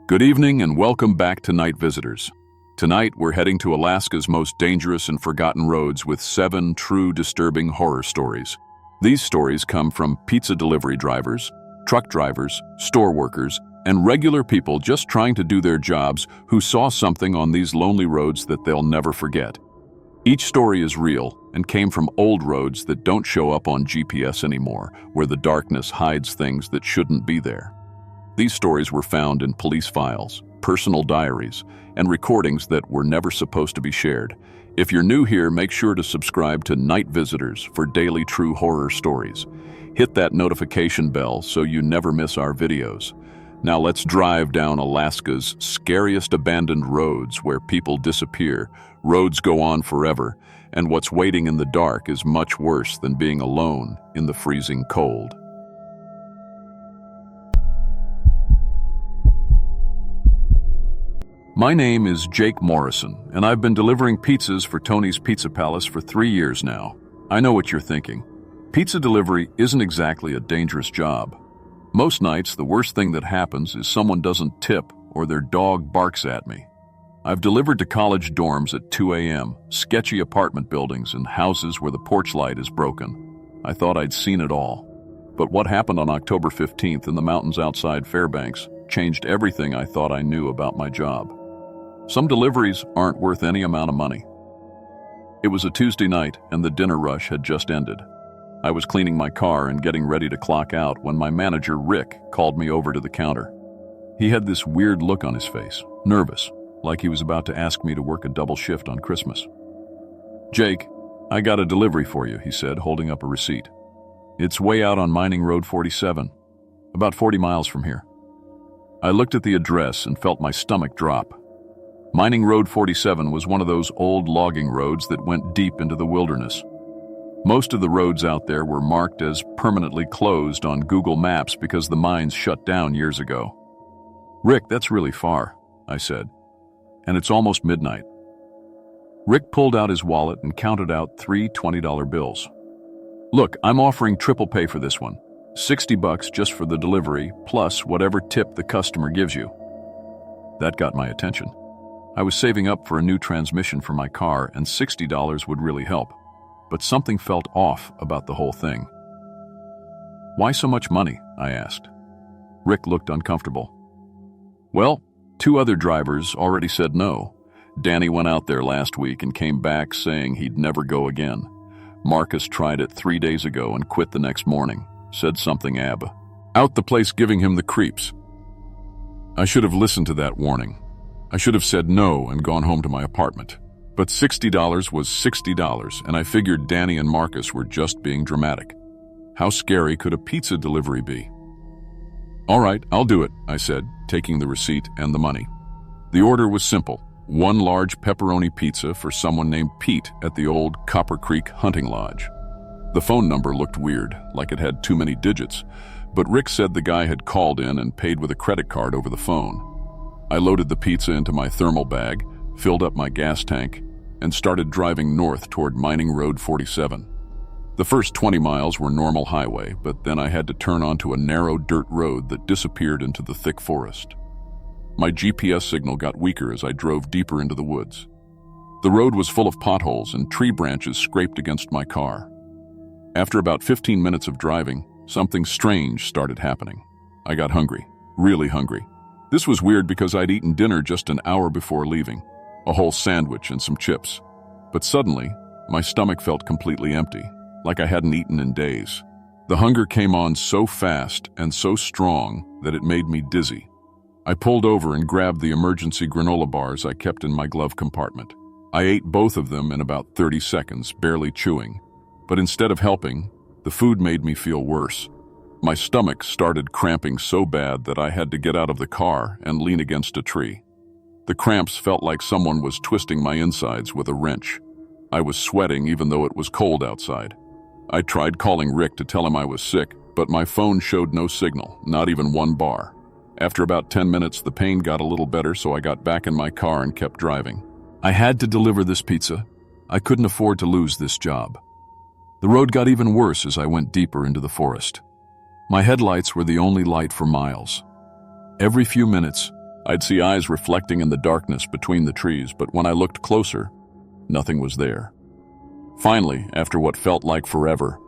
Good evening and welcome back to Night Visitors. Tonight we're heading to Alaska's most dangerous and forgotten roads with 7 true disturbing horror stories. These stories come from pizza delivery drivers, truck drivers, store workers, and regular people just trying to do their jobs who saw something on these lonely roads that they'll never forget. Each story is real and came from old roads that don't show up on GPS anymore, where the darkness hides things that shouldn't be there. These stories were found in police files, personal diaries, and recordings that were never supposed to be shared. If you're new here, make sure to subscribe to Night Visitors for daily true horror stories. Hit that notification bell so you never miss our videos. Now let's drive down Alaska's scariest abandoned roads where people disappear, roads go on forever, and what's waiting in the dark is much worse than being alone in the freezing cold. My name is Jake Morrison, and I've been delivering pizzas for Tony's Pizza Palace for 3 years now. I know what you're thinking. Pizza delivery isn't exactly a dangerous job. Most nights, the worst thing that happens is someone doesn't tip or their dog barks at me. I've delivered to college dorms at 2 a.m., sketchy apartment buildings, and houses where the porch light is broken. I thought I'd seen it all. But what happened on October 15th in the mountains outside Fairbanks changed everything I thought I knew about my job. Some deliveries aren't worth any amount of money. It was a Tuesday night, and the dinner rush had just ended. I was cleaning my car and getting ready to clock out when my manager, Rick, called me over to the counter. He had this weird look on his face, nervous, like he was about to ask me to work a double shift on Christmas. "Jake, I got a delivery for you," he said, holding up a receipt. "It's way out on Mining Road 47, about 40 miles from here." I looked at the address and felt my stomach drop. Mining Road 47 was one of those old logging roads that went deep into the wilderness. Most of the roads out there were marked as permanently closed on Google Maps because the mines shut down years ago. "Rick, that's really far," I said, "and it's almost midnight." Rick pulled out his wallet and counted out 3 $20 bills. "Look, I'm offering triple pay for this one. $60 just for the delivery, plus whatever tip the customer gives you." That got my attention. I was saving up for a new transmission for my car, and $60 would really help. But something felt off about the whole thing. "Why so much money?" I asked. Rick looked uncomfortable. "Well, 2 other drivers already said no. Danny went out there last week and came back saying he'd never go again. Marcus tried it 3 days ago and quit the next morning, said something out the place giving him the creeps. I should have listened to that warning. I should have said no and gone home to my apartment. But $60 was $60, and I figured Danny and Marcus were just being dramatic. How scary could a pizza delivery be? "All right, I'll do it," I said, taking the receipt and the money. The order was simple: 1 large pepperoni pizza for someone named Pete at the old Copper Creek Hunting Lodge. The phone number looked weird, like it had too many digits, but Rick said the guy had called in and paid with a credit card over the phone. I loaded the pizza into my thermal bag, filled up my gas tank, and started driving north toward Mining Road 47. The first 20 miles were normal highway, but then I had to turn onto a narrow dirt road that disappeared into the thick forest. My GPS signal got weaker as I drove deeper into the woods. The road was full of potholes and tree branches scraped against my car. After about 15 minutes of driving, something strange started happening. I got hungry, really hungry. This was weird because I'd eaten dinner just an hour before leaving, a whole sandwich and some chips. But suddenly, my stomach felt completely empty, like I hadn't eaten in days. The hunger came on so fast and so strong that it made me dizzy. I pulled over and grabbed the emergency granola bars I kept in my glove compartment. I ate both of them in about 30 seconds, barely chewing. But instead of helping, the food made me feel worse. My stomach started cramping so bad that I had to get out of the car and lean against a tree. The cramps felt like someone was twisting my insides with a wrench. I was sweating even though it was cold outside. I tried calling Rick to tell him I was sick, but my phone showed no signal, not even 1 bar. After about 10 minutes, the pain got a little better, so I got back in my car and kept driving. I had to deliver this pizza. I couldn't afford to lose this job. The road got even worse as I went deeper into the forest. My headlights were the only light for miles. Every few minutes, I'd see eyes reflecting in the darkness between the trees, but when I looked closer, nothing was there. Finally, after what felt like forever,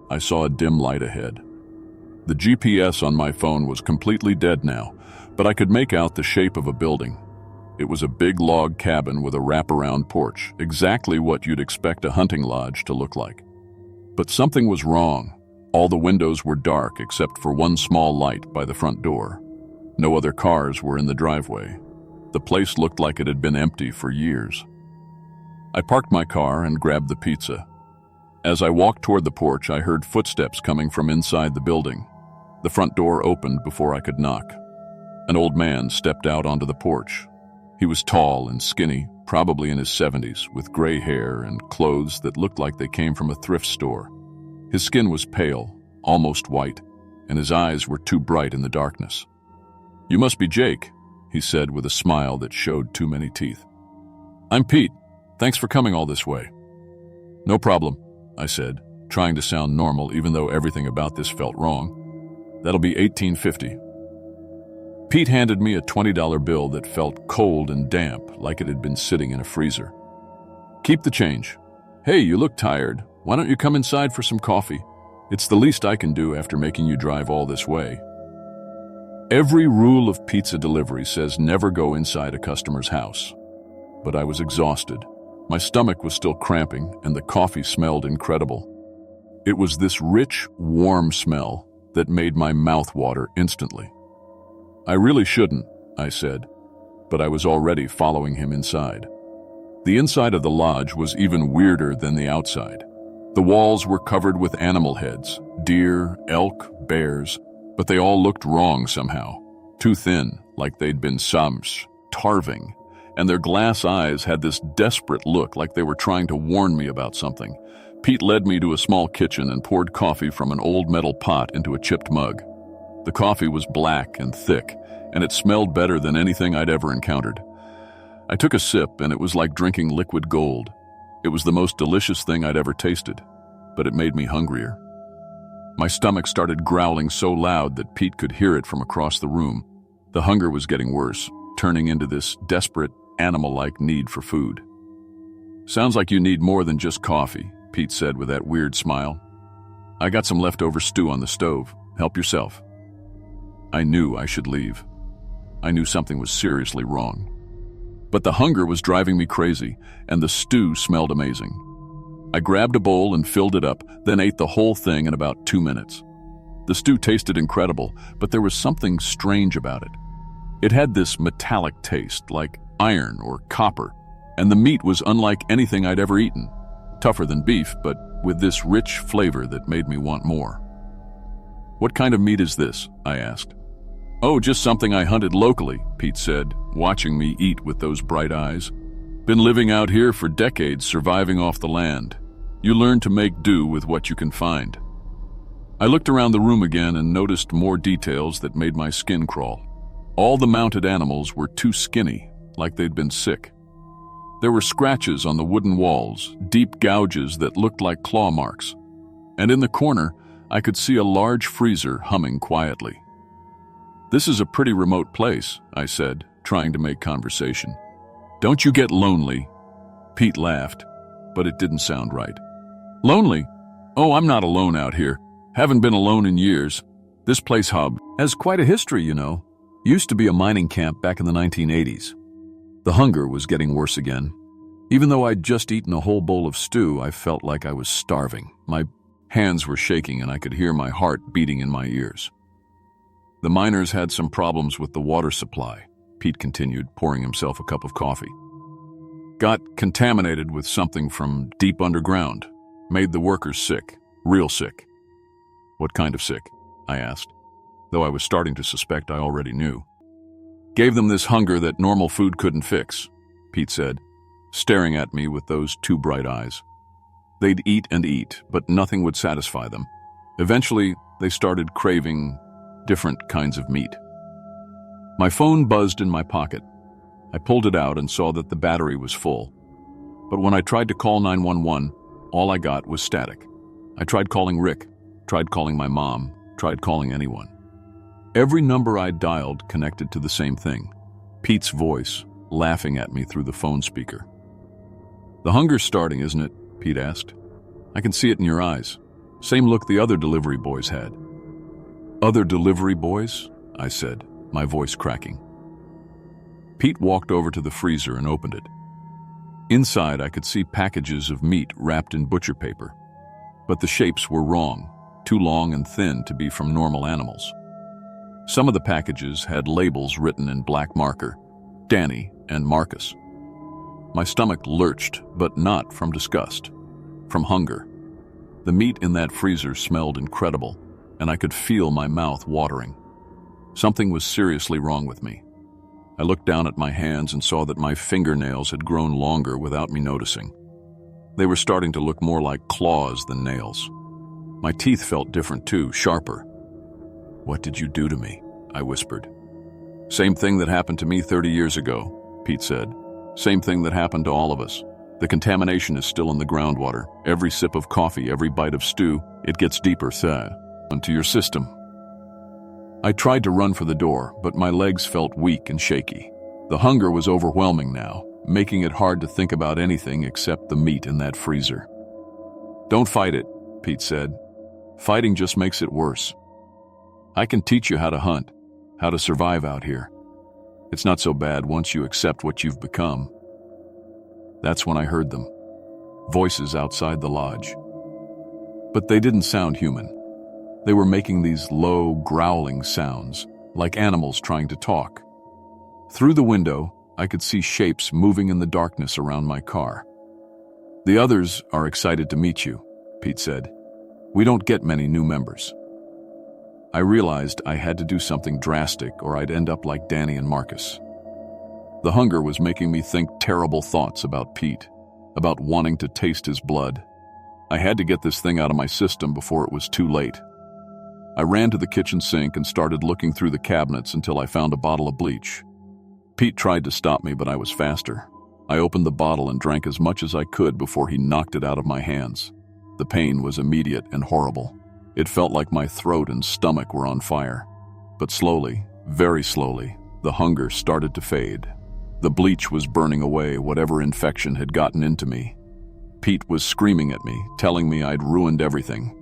I saw a dim light ahead. The GPS on my phone was completely dead now, but I could make out the shape of a building. It was a big log cabin with a wraparound porch, exactly what you'd expect a hunting lodge to look like. But something was wrong. All the windows were dark except for one small light by the front door. No other cars were in the driveway. The place looked like it had been empty for years. I parked my car and grabbed the pizza. As I walked toward the porch, I heard footsteps coming from inside the building. The front door opened before I could knock. An old man stepped out onto the porch. He was tall and skinny, probably in his 70s, with gray hair and clothes that looked like they came from a thrift store. His skin was pale, almost white, and his eyes were too bright in the darkness. "You must be Jake," he said with a smile that showed too many teeth. "I'm Pete. Thanks for coming all this way." "No problem," I said, trying to sound normal even though everything about this felt wrong. "That'll be $18.50. Pete handed me a $20 bill that felt cold and damp, like it had been sitting in a freezer. "Keep the change. Hey, you look tired. Why don't you come inside for some coffee? It's the least I can do after making you drive all this way." Every rule of pizza delivery says never go inside a customer's house. But I was exhausted. My stomach was still cramping, and the coffee smelled incredible. It was this rich, warm smell that made my mouth water instantly. "I really shouldn't," I said, but I was already following him inside. The inside of the lodge was even weirder than the outside. The walls were covered with animal heads, deer, elk, bears, but they all looked wrong somehow. Too thin, like they'd been starving, and their glass eyes had this desperate look like they were trying to warn me about something. Pete led me to a small kitchen and poured coffee from an old metal pot into a chipped mug. The coffee was black and thick, and it smelled better than anything I'd ever encountered. I took a sip, and it was like drinking liquid gold. It was the most delicious thing I'd ever tasted, but it made me hungrier. My stomach started growling so loud that Pete could hear it from across the room. The hunger was getting worse, turning into this desperate, animal-like need for food. "Sounds like you need more than just coffee," Pete said with that weird smile. "I got some leftover stew on the stove. Help yourself." I knew I should leave. I knew something was seriously wrong. But the hunger was driving me crazy, and the stew smelled amazing. I grabbed a bowl and filled it up, then ate the whole thing in about 2 minutes. The stew tasted incredible, but there was something strange about it. It had this metallic taste, like iron or copper, and the meat was unlike anything I'd ever eaten. Tougher than beef, but with this rich flavor that made me want more. "What kind of meat is this?" I asked. "Oh, just something I hunted locally," Pete said, watching me eat with those bright eyes. "Been living out here for decades, surviving off the land. You learn to make do with what you can find." I looked around the room again and noticed more details that made my skin crawl. All the mounted animals were too skinny, like they'd been sick. There were scratches on the wooden walls, deep gouges that looked like claw marks. And in the corner, I could see a large freezer humming quietly. "This is a pretty remote place," I said, trying to make conversation. "Don't you get lonely?" Pete laughed, but it didn't sound right. "Lonely? Oh, I'm not alone out here. Haven't been alone in years. This place hub has quite a history, you know. Used to be a mining camp back in the 1980s. The hunger was getting worse again. Even though I'd just eaten a whole bowl of stew, I felt like I was starving. My hands were shaking and I could hear my heart beating in my ears. "The miners had some problems with the water supply," Pete continued, pouring himself a cup of coffee. "Got contaminated with something from deep underground. Made the workers sick, real sick." "What kind of sick?" I asked, though I was starting to suspect I already knew. "Gave them this hunger that normal food couldn't fix," Pete said, staring at me with those two bright eyes. They'd eat and eat, but nothing would satisfy them. Eventually, they started craving different kinds of meat. My phone buzzed in my pocket. I pulled it out and saw that the battery was full. But when I tried to call 911, all I got was static. I tried calling Rick, tried calling my mom, tried calling anyone. Every number I dialed connected to the same thing. Pete's voice, laughing at me through the phone speaker. "The hunger's starting, isn't it?" Pete asked. "I can see it in your eyes. Same look the other delivery boys had." "Other delivery boys?" I said, my voice cracking. Pete walked over to the freezer and opened it. Inside, I could see packages of meat wrapped in butcher paper, but the shapes were wrong, too long and thin to be from normal animals. Some of the packages had labels written in black marker, Danny and Marcus. My stomach lurched, but not from disgust, from hunger. The meat in that freezer smelled incredible, and I could feel my mouth watering. Something was seriously wrong with me. I looked down at my hands and saw that my fingernails had grown longer without me noticing. They were starting to look more like claws than nails. My teeth felt different too, sharper. "What did you do to me?" I whispered. "Same thing that happened to me 30 years ago," Pete said. "Same thing that happened to all of us. The contamination is still in the groundwater. Every sip of coffee, every bite of stew, it gets deeper, into your system." I tried to run for the door, but my legs felt weak and shaky. The hunger was overwhelming now, making it hard to think about anything except the meat in that freezer. "Don't fight it," Pete said. "Fighting just makes it worse. I can teach you how to hunt, how to survive out here. It's not so bad once you accept what you've become." That's when I heard them. Voices outside the lodge. But they didn't sound human. They were making these low, growling sounds, like animals trying to talk. Through the window, I could see shapes moving in the darkness around my car. "The others are excited to meet you," Pete said. "We don't get many new members." I realized I had to do something drastic or I'd end up like Danny and Marcus. The hunger was making me think terrible thoughts about Pete, about wanting to taste his blood. I had to get this thing out of my system before it was too late. I ran to the kitchen sink and started looking through the cabinets until I found a bottle of bleach. Pete tried to stop me, but I was faster. I opened the bottle and drank as much as I could before he knocked it out of my hands. The pain was immediate and horrible. It felt like my throat and stomach were on fire. But slowly, very slowly, the hunger started to fade. The bleach was burning away whatever infection had gotten into me. Pete was screaming at me, telling me I'd ruined everything.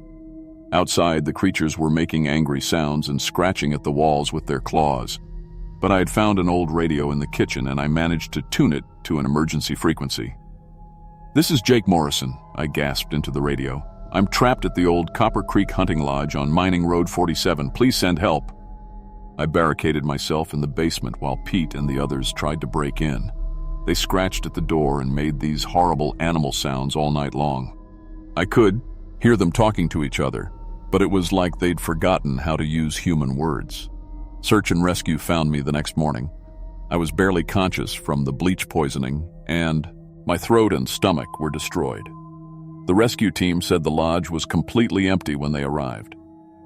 Outside, the creatures were making angry sounds and scratching at the walls with their claws. But I had found an old radio in the kitchen and I managed to tune it to an emergency frequency. "This is Jake Morrison," I gasped into the radio. "I'm trapped at the old Copper Creek Hunting Lodge on Mining Road 47. Please send help." I barricaded myself in the basement while Pete and the others tried to break in. They scratched at the door and made these horrible animal sounds all night long. I could hear them talking to each other, but it was like they'd forgotten how to use human words. Search and rescue found me the next morning. I was barely conscious from the bleach poisoning, and my throat and stomach were destroyed. The rescue team said the lodge was completely empty when they arrived.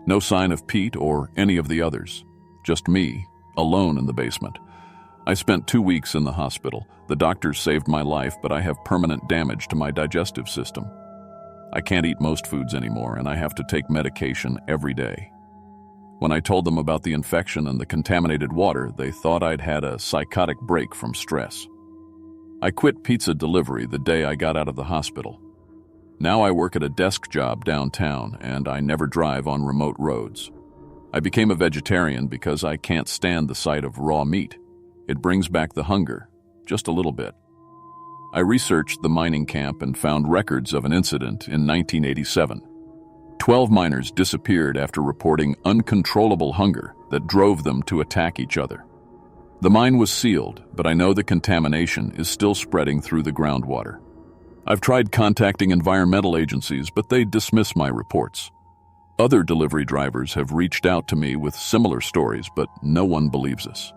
No sign of Pete or any of the others. Just me, alone in the basement. I spent 2 weeks in the hospital. The doctors saved my life, but I have permanent damage to my digestive system. I can't eat most foods anymore, and I have to take medication every day. When I told them about the infection and the contaminated water, they thought I'd had a psychotic break from stress. I quit pizza delivery the day I got out of the hospital. Now I work at a desk job downtown, and I never drive on remote roads. I became a vegetarian because I can't stand the sight of raw meat. It brings back the hunger, just a little bit. I researched the mining camp and found records of an incident in 1987. 12 miners disappeared after reporting uncontrollable hunger that drove them to attack each other. The mine was sealed, but I know the contamination is still spreading through the groundwater. I've tried contacting environmental agencies, but they dismiss my reports. Other delivery drivers have reached out to me with similar stories, but no one believes us.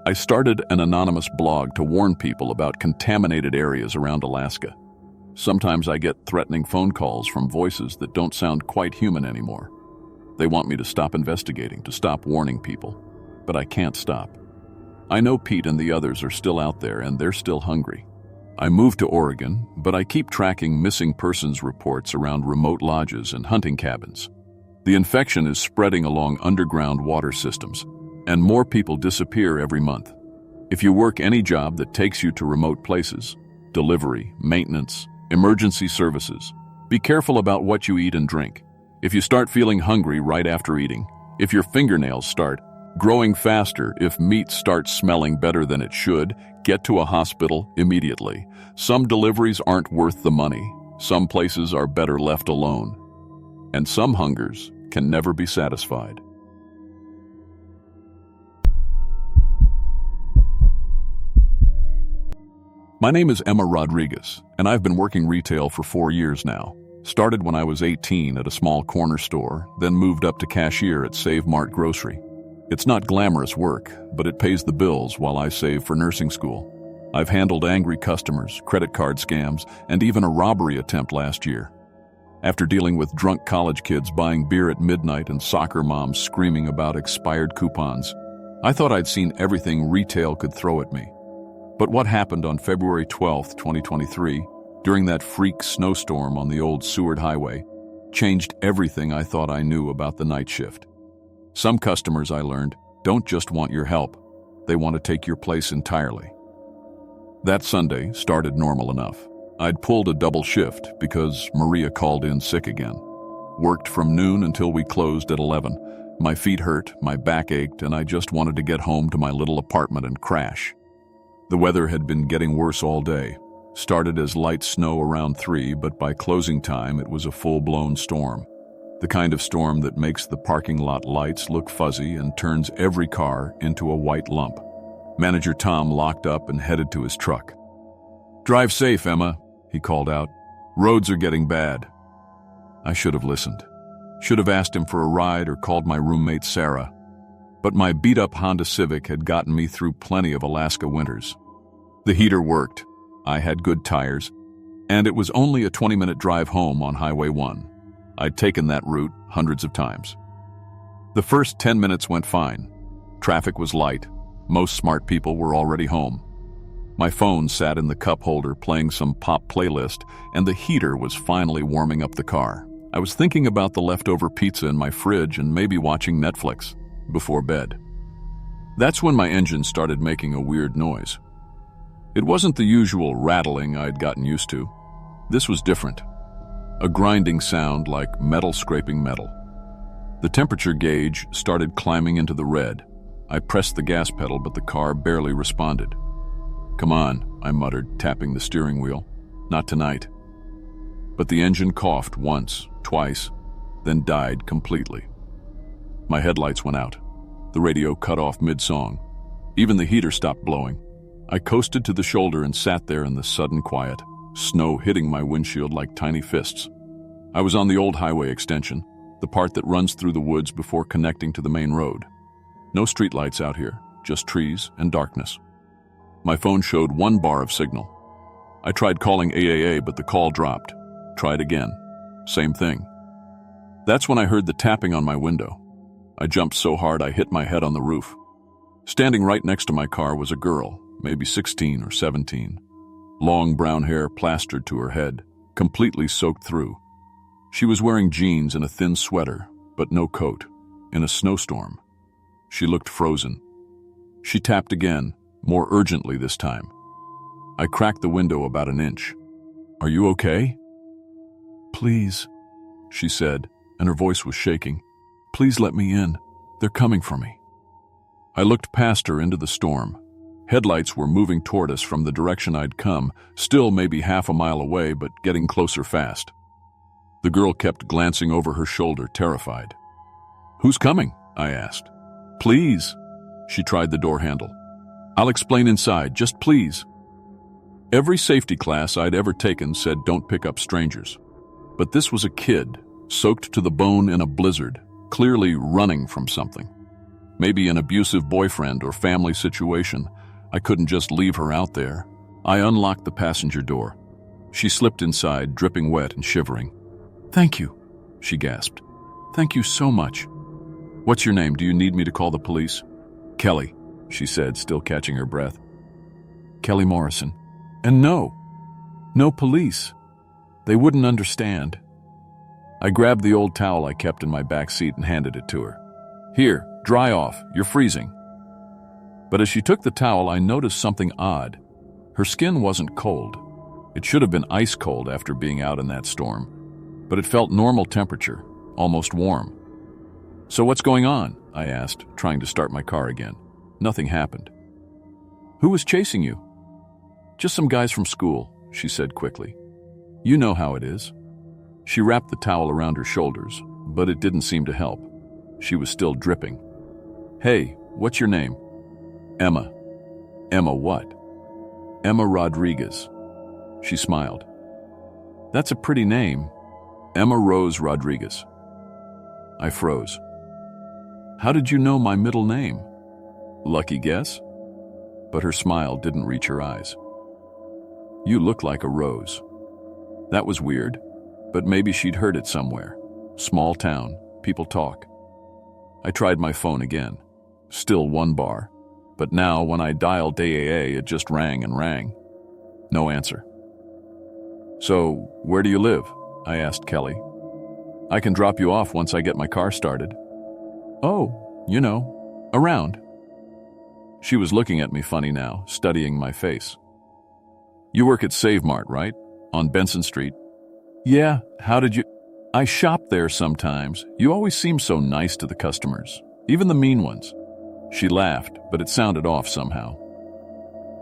I started an anonymous blog to warn people about contaminated areas around Alaska. Sometimes I get threatening phone calls from voices that don't sound quite human anymore. They want me to stop investigating, to stop warning people. But I can't stop. I know Pete and the others are still out there, and they're still hungry. I moved to Oregon, but I keep tracking missing persons reports around remote lodges and hunting cabins. The infection is spreading along underground water systems, and more people disappear every month. If you work any job that takes you to remote places, delivery, maintenance, emergency services, be careful about what you eat and drink. If you start feeling hungry right after eating, if your fingernails start growing faster, if meat starts smelling better than it should, get to a hospital immediately. Some deliveries aren't worth the money. Some places are better left alone. And some hungers can never be satisfied. My name is Emma Rodriguez, and I've been working retail for 4 years now. Started when I was 18 at a small corner store, then moved up to cashier at Save Mart Grocery. It's not glamorous work, but it pays the bills while I save for nursing school. I've handled angry customers, credit card scams, and even a robbery attempt last year. After dealing with drunk college kids buying beer at midnight and soccer moms screaming about expired coupons, I thought I'd seen everything retail could throw at me. But what happened on February 12, 2023, during that freak snowstorm on the old Seward Highway, changed everything I thought I knew about the night shift. Some customers, I learned, don't just want your help. They want to take your place entirely. That Sunday started normal enough. I'd pulled a double shift because Maria called in sick again. Worked from noon until we closed at 11. My feet hurt, my back ached, and I just wanted to get home to my little apartment and crash. The weather had been getting worse all day. Started as light snow around 3, but by closing time it was a full-blown storm. The kind of storm that makes the parking lot lights look fuzzy and turns every car into a white lump. Manager Tom locked up and headed to his truck. "Drive safe, Emma," he called out. "Roads are getting bad." I should have listened. Should have asked him for a ride or called my roommate Sarah. But my beat-up Honda Civic had gotten me through plenty of Alaska winters. The heater worked, I had good tires, and it was only a 20-minute drive home on Highway 1. I'd taken that route hundreds of times. The first 10 minutes went fine. Traffic was light. Most smart people were already home. My phone sat in the cup holder playing some pop playlist, and the heater was finally warming up the car. I was thinking about the leftover pizza in my fridge and maybe watching Netflix before bed. That's when my engine started making a weird noise. It wasn't the usual rattling I'd gotten used to. This was different. A grinding sound like metal scraping metal. The temperature gauge started climbing into the red. I pressed the gas pedal, but the car barely responded. "Come on," I muttered, tapping the steering wheel. "Not tonight." But the engine coughed once, twice, then died completely. My headlights went out. The radio cut off mid-song. Even the heater stopped blowing. I coasted to the shoulder and sat there in the sudden quiet, snow hitting my windshield like tiny fists. I was on the old highway extension, the part that runs through the woods before connecting to the main road. No streetlights out here, just trees and darkness. My phone showed 1 bar of signal. I tried calling AAA, but the call dropped. Tried again. Same thing. That's when I heard the tapping on my window. I jumped so hard I hit my head on the roof. Standing right next to my car was a girl, maybe 16 or 17. Long brown hair plastered to her head, completely soaked through. She was wearing jeans and a thin sweater, but no coat, in a snowstorm. She looked frozen. She tapped again, more urgently this time. I cracked the window about an inch. "Are you okay?" "Please," she said, and her voice was shaking. "Please let me in. They're coming for me." I looked past her into the storm. Headlights were moving toward us from the direction I'd come, still maybe half a mile away, but getting closer fast. The girl kept glancing over her shoulder, terrified. "Who's coming?" I asked. "Please." She tried the door handle. "I'll explain inside, just please." Every safety class I'd ever taken said don't pick up strangers. But this was a kid, soaked to the bone in a blizzard, clearly running from something. Maybe an abusive boyfriend or family situation. I couldn't just leave her out there. I unlocked the passenger door. She slipped inside, dripping wet and shivering. "Thank you," she gasped. "Thank you so much." "What's your name? Do you need me to call the police?" "Kelly," she said, still catching her breath. "Kelly Morrison. And no police. They wouldn't understand." I grabbed the old towel I kept in my back seat and handed it to her. "Here, dry off. You're freezing." But as she took the towel, I noticed something odd. Her skin wasn't cold. It should have been ice cold after being out in that storm, but it felt normal temperature, almost warm. "So what's going on?" I asked, trying to start my car again. Nothing happened. "Who was chasing you?" "Just some guys from school," she said quickly. "You know how it is." She wrapped the towel around her shoulders, but it didn't seem to help. She was still dripping. "Hey, what's your name?" "Emma." "Emma what?" "Emma Rodriguez." She smiled. "That's a pretty name. Emma Rose Rodriguez." I froze. "How did you know my middle name?" "Lucky guess?" But her smile didn't reach her eyes. "You look like a rose." That was weird, but maybe she'd heard it somewhere. Small town, people talk. I tried my phone again. Still one bar. But now, when I dialed AAA, it just rang and rang. No answer. "So, where do you live?" I asked Kelly. "I can drop you off once I get my car started." "Oh, you know, around." She was looking at me funny now, studying my face. "You work at Save Mart, right? On Benson Street?" "Yeah, how did you—" "I shop there sometimes. You always seem so nice to the customers, even the mean ones." She laughed, but it sounded off somehow.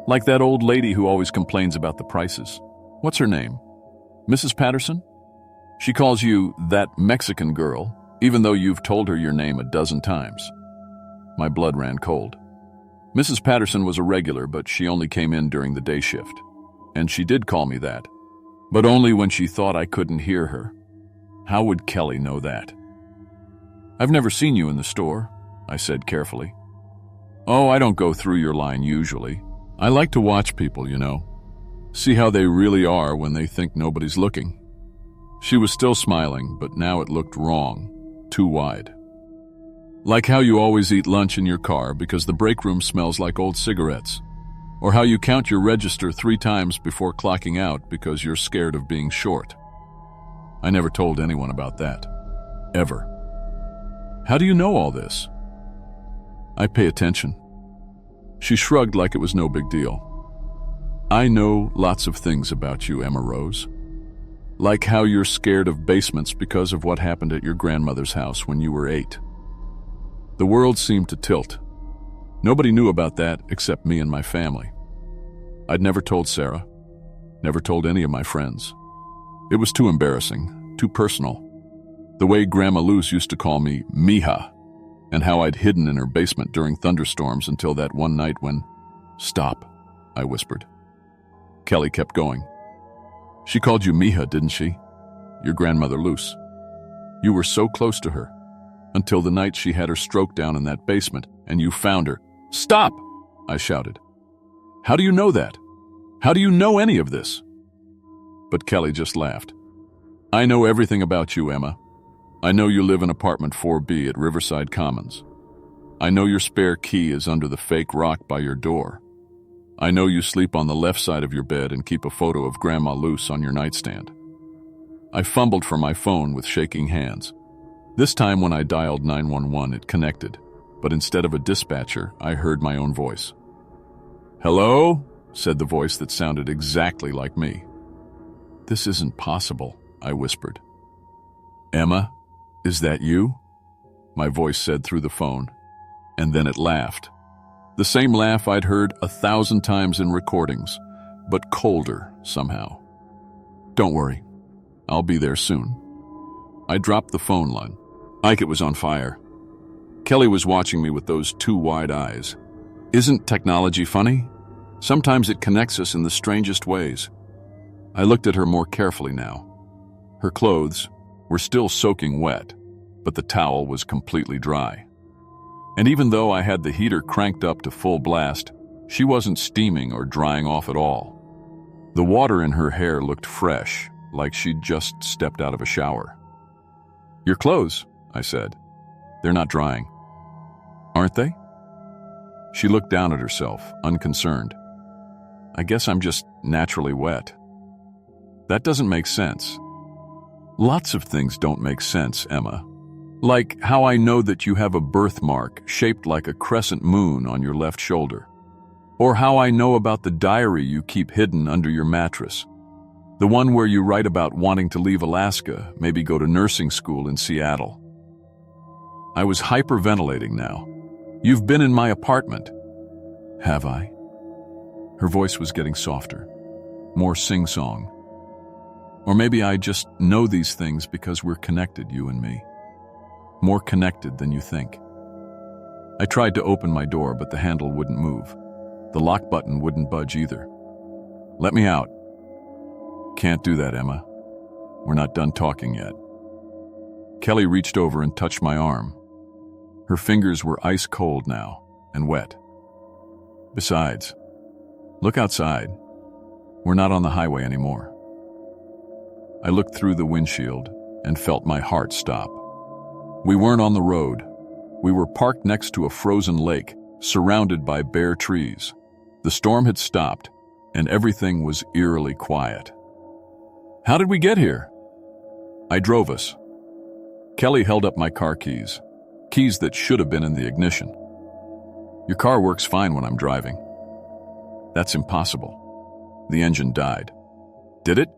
"Like that old lady who always complains about the prices. What's her name? Mrs. Patterson? She calls you that Mexican girl, even though you've told her your name a dozen times." My blood ran cold. Mrs. Patterson was a regular, but she only came in during the day shift. And she did call me that. But only when she thought I couldn't hear her. How would Kelly know that? "I've never seen you in the store," I said carefully. "Oh, I don't go through your line usually. I like to watch people, you know. See how they really are when they think nobody's looking." She was still smiling, but now it looked wrong, too wide. "Like how you always eat lunch in your car because the break room smells like old cigarettes. Or how you count your register 3 times before clocking out because you're scared of being short." I never told anyone about that. Ever. "How do you know all this?" "I pay attention." She shrugged like it was no big deal. "I know lots of things about you, Emma Rose. Like how you're scared of basements because of what happened at your grandmother's house when you were 8. The world seemed to tilt. Nobody knew about that except me and my family. I'd never told Sarah, never told any of my friends. It was too embarrassing, too personal. The way Grandma Luce used to call me Mija, and how I'd hidden in her basement during thunderstorms until that one night when— "Stop," I whispered. Kelly kept going. "She called you Mija, didn't she? Your grandmother Luce. You were so close to her, until the night she had her stroke down in that basement, and you found her." "Stop!" I shouted. "How do you know that? How do you know any of this?" But Kelly just laughed. "I know everything about you, Emma. I know you live in apartment 4B at Riverside Commons. I know your spare key is under the fake rock by your door. I know you sleep on the left side of your bed and keep a photo of Grandma Luce on your nightstand." I fumbled for my phone with shaking hands. This time when I dialed 911, it connected, but instead of a dispatcher, I heard my own voice. "Hello?" said the voice that sounded exactly like me. "This isn't possible," I whispered. "Emma, is that you?" my voice said through the phone, and then it laughed. The same laugh I'd heard 1,000 times in recordings, but colder somehow. "Don't worry, I'll be there soon." I dropped the phone line. Like it was on fire. Kelly was watching me with those 2 wide eyes. Isn't technology funny? Sometimes it connects us in the strangest ways. I looked at her more carefully now. Her clothes were still soaking wet, but the towel was completely dry. And even though I had the heater cranked up to full blast, she wasn't steaming or drying off at all. The water in her hair looked fresh, like she'd just stepped out of a shower. "Your clothes," I said. "They're not drying." "Aren't they?" She looked down at herself, unconcerned. "I guess I'm just naturally wet." "That doesn't make sense." "Lots of things don't make sense, Emma. Like how I know that you have a birthmark shaped like a crescent moon on your left shoulder. Or how I know about the diary you keep hidden under your mattress. The one where you write about wanting to leave Alaska, maybe go to nursing school in Seattle. I was hyperventilating now. You've been in my apartment. Have I? Her voice was getting softer, more sing-song. Or maybe I just know these things because we're connected, you and me. More connected than you think. I tried to open my door, but the handle wouldn't move. The lock button wouldn't budge either. Let me out. Can't do that, Emma. We're not done talking yet. Kelly reached over and touched my arm. Her fingers were ice cold now and wet. Besides, look outside. We're not on the highway anymore. I looked through the windshield and felt my heart stop. We weren't on the road. We were parked next to a frozen lake, surrounded by bare trees. The storm had stopped, and everything was eerily quiet. How did we get here? I drove us. Kelly held up my car keys that should have been in the ignition. Your car works fine when I'm driving. That's impossible. The engine died. Did it?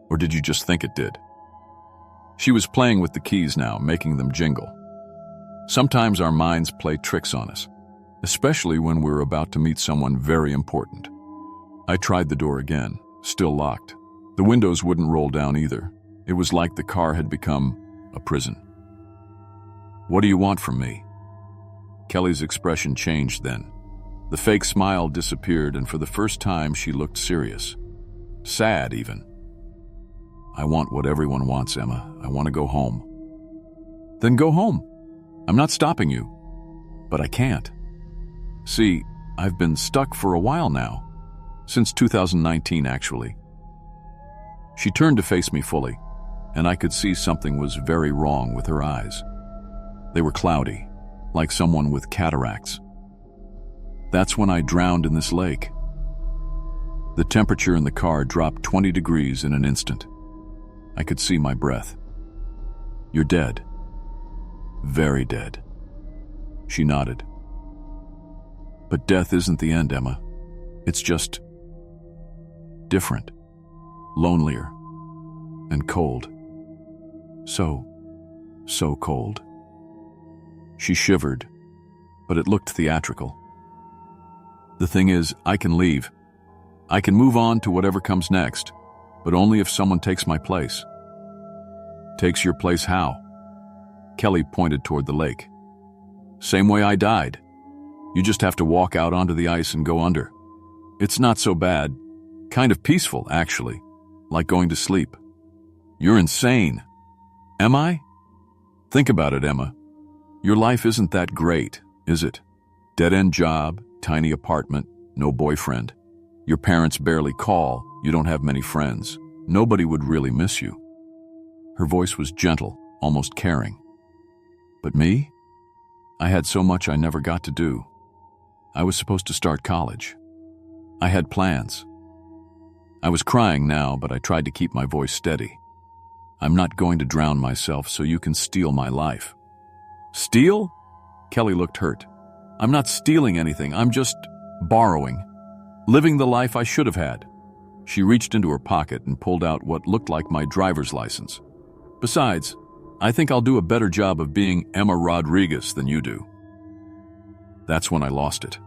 Or did you just think it did? She was playing with the keys now, making them jingle. Sometimes our minds play tricks on us, especially when we're about to meet someone very important. I tried the door again, still locked. The windows wouldn't roll down either. It was like the car had become a prison. What do you want from me? Kelly's expression changed then. The fake smile disappeared, and for the first time she looked serious. Sad, even. I want what everyone wants, Emma. I want to go home. Then go home. I'm not stopping you. But I can't. See, I've been stuck for a while now. Since 2019, actually. She turned to face me fully, and I could see something was very wrong with her eyes. They were cloudy, like someone with cataracts. That's when I drowned in this lake. The temperature in the car dropped 20 degrees in an instant. I could see my breath. You're dead. Very dead. She nodded. But death isn't the end, Emma. It's just different, lonelier, and cold. So cold. She shivered, but it looked theatrical. The thing is, I can leave. I can move on to whatever comes next, but only if someone takes my place. Takes your place how? Kelly pointed toward the lake. Same way I died. You just have to walk out onto the ice and go under. It's not so bad. Kind of peaceful, actually. Like going to sleep. You're insane. Am I? Think about it, Emma. Your life isn't that great, is it? Dead-end job, tiny apartment, no boyfriend. Your parents barely call, you don't have many friends. Nobody would really miss you. Her voice was gentle, almost caring. But me? I had so much I never got to do. I was supposed to start college. I had plans. I was crying now, but I tried to keep my voice steady. I'm not going to drown myself so you can steal my life. Steal? Kelly looked hurt. I'm not stealing anything, I'm just borrowing. Living the life I should have had. She reached into her pocket and pulled out what looked like my driver's license. Besides, I think I'll do a better job of being Emma Rodriguez than you do. That's when I lost it.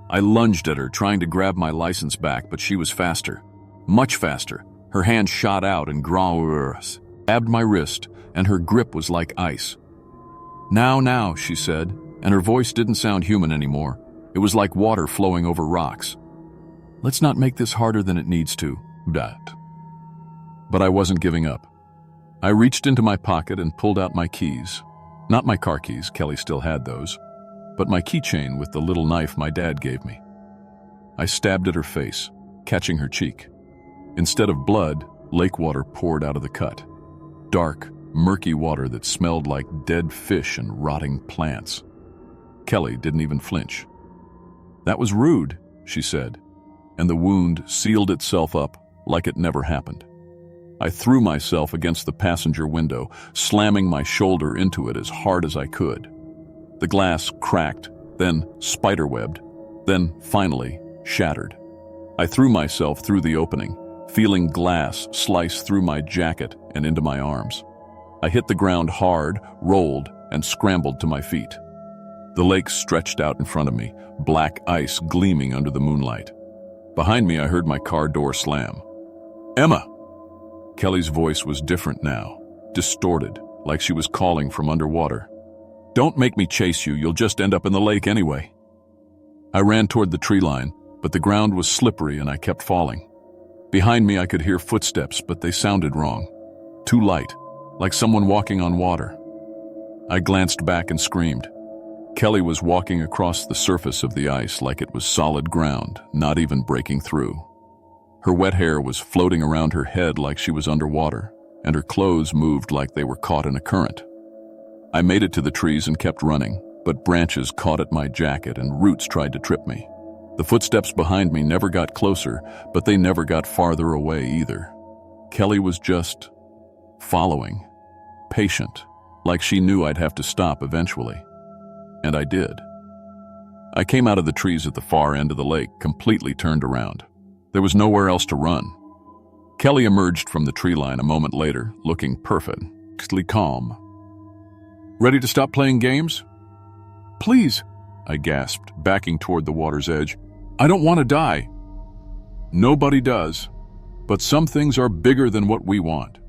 I lunged at her, trying to grab my license back, but she was faster. Much faster. Her hand shot out and grabbed my wrist, and her grip was like ice. Now, she said, and her voice didn't sound human anymore. It was like water flowing over rocks. Let's not make this harder than it needs to. But I wasn't giving up. I reached into my pocket and pulled out my keys. Not my car keys, Kelly still had those, but my keychain with the little knife my dad gave me. I stabbed at her face, catching her cheek. Instead of blood, lake water poured out of the cut. Dark, murky water that smelled like dead fish and rotting plants. Kelly didn't even flinch. That was rude, she said, and the wound sealed itself up like it never happened. I threw myself against the passenger window, slamming my shoulder into it as hard as I could. The glass cracked, then spiderwebbed, then finally shattered. I threw myself through the opening, feeling glass slice through my jacket and into my arms. I hit the ground hard, rolled, and scrambled to my feet. The lake stretched out in front of me, black ice gleaming under the moonlight. Behind me, I heard my car door slam. "Emma!" Kelly's voice was different now, distorted, like she was calling from underwater. "Don't make me chase you, you'll just end up in the lake anyway." I ran toward the tree line, but the ground was slippery and I kept falling. Behind me, I could hear footsteps, but they sounded wrong. Too light, like someone walking on water. I glanced back and screamed. Kelly was walking across the surface of the ice like it was solid ground, not even breaking through. Her wet hair was floating around her head like she was underwater, and her clothes moved like they were caught in a current. I made it to the trees and kept running, but branches caught at my jacket and roots tried to trip me. The footsteps behind me never got closer, but they never got farther away either. Kelly was just following, patient, like she knew I'd have to stop eventually. And I did. I came out of the trees at the far end of the lake, completely turned around. There was nowhere else to run. Kelly emerged from the tree line a moment later, looking perfectly calm. "Ready to stop playing games?" "Please," I gasped, backing toward the water's edge. "I don't want to die." "Nobody does, but some things are bigger than what we want."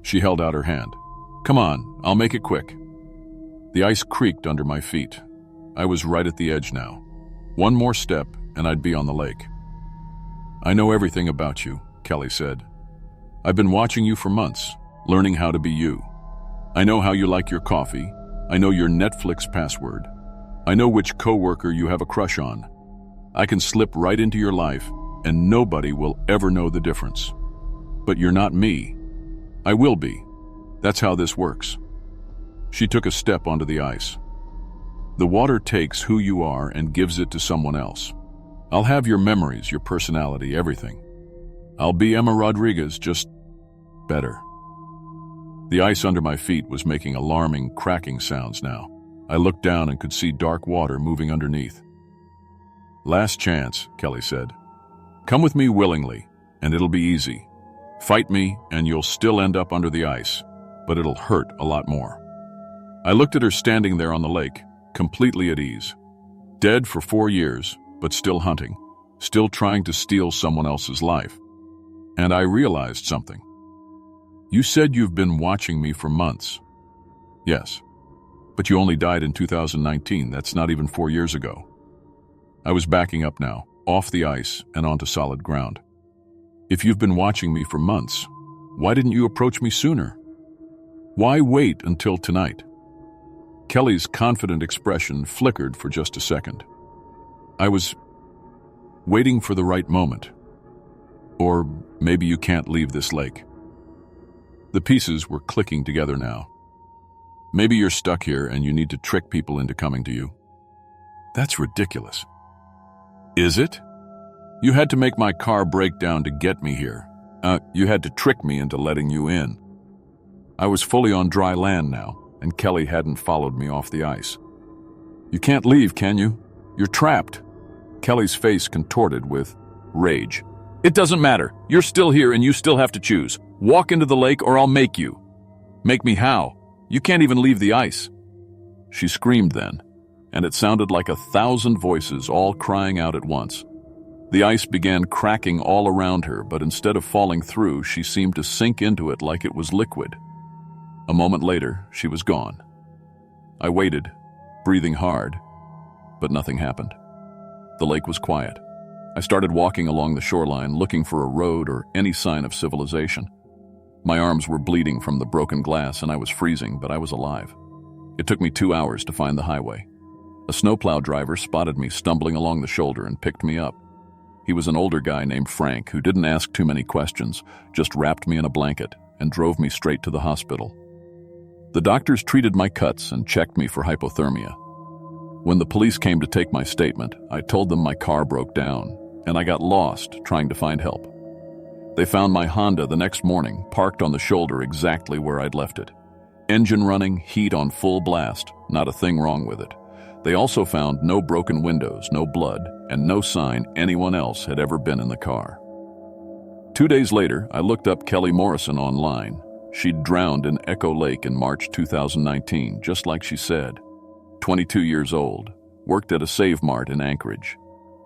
She held out her hand. "Come on, I'll make it quick." The ice creaked under my feet. I was right at the edge now. One more step and I'd be on the lake. "I know everything about you," Kelly said. "I've been watching you for months, learning how to be you. I know how you like your coffee. I know your Netflix password. I know which coworker you have a crush on. I can slip right into your life and nobody will ever know the difference. But you're not me. I will be. That's how this works." She took a step onto the ice. "The water takes who you are and gives it to someone else. I'll have your memories, your personality, everything. I'll be Emma Rodriguez, just better." The ice under my feet was making alarming, cracking sounds now. I looked down and could see dark water moving underneath. "Last chance," Kelly said. "Come with me willingly, and it'll be easy. Fight me, and you'll still end up under the ice, but it'll hurt a lot more." I looked at her standing there on the lake, completely at ease. Dead for 4 years, but still hunting, still trying to steal someone else's life. And I realized something. "You said you've been watching me for months." "Yes, but you only died in 2019. That's not even 4 years ago." I was backing up now, off the ice and onto solid ground. "If you've been watching me for months, why didn't you approach me sooner? Why wait until tonight?" Kelly's confident expression flickered for just a second. "I was waiting for the right moment. Or maybe you can't leave this lake." The pieces were clicking together now. "Maybe you're stuck here and you need to trick people into coming to you." "That's ridiculous." "Is it? You had to make my car break down to get me here. You had to trick me into letting you in." I was fully on dry land now, and Kelly hadn't followed me off the ice. "You can't leave, can you? You're trapped." Kelly's face contorted with rage. "It doesn't matter. You're still here and you still have to choose. Walk into the lake or I'll make you." "Make me how? You can't even leave the ice." She screamed then, and it sounded like 1,000 voices all crying out at once. The ice began cracking all around her, but instead of falling through, she seemed to sink into it like it was liquid. A moment later, she was gone. I waited, breathing hard, but nothing happened. The lake was quiet. I started walking along the shoreline, looking for a road or any sign of civilization. My arms were bleeding from the broken glass and I was freezing, but I was alive. It took me 2 hours to find the highway. A snowplow driver spotted me stumbling along the shoulder and picked me up. He was an older guy named Frank who didn't ask too many questions, just wrapped me in a blanket and drove me straight to the hospital. The doctors treated my cuts and checked me for hypothermia. When the police came to take my statement, I told them my car broke down and I got lost trying to find help. They found my Honda the next morning, parked on the shoulder exactly where I'd left it. Engine running, heat on full blast, not a thing wrong with it. They also found no broken windows, no blood, and no sign anyone else had ever been in the car. 2 days later, I looked up Kelly Morrison online. She'd drowned in Echo Lake in March 2019, just like she said. 22 years old, worked at a Save Mart in Anchorage.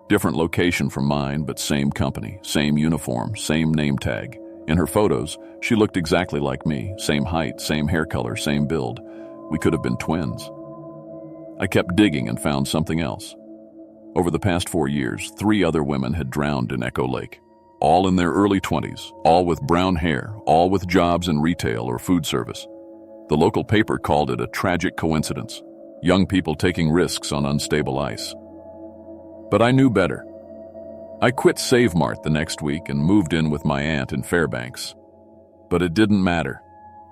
Different location from mine, but same company, same uniform, same name tag. In her photos, she looked exactly like me, same height, same hair color, same build. We could have been twins. I kept digging and found something else. Over the past 4 years, 3 other women had drowned in Echo Lake. All in their early 20s, all with brown hair, all with jobs in retail or food service. The local paper called it a tragic coincidence. Young people taking risks on unstable ice. But I knew better. I quit Save Mart the next week and moved in with my aunt in Fairbanks. But it didn't matter.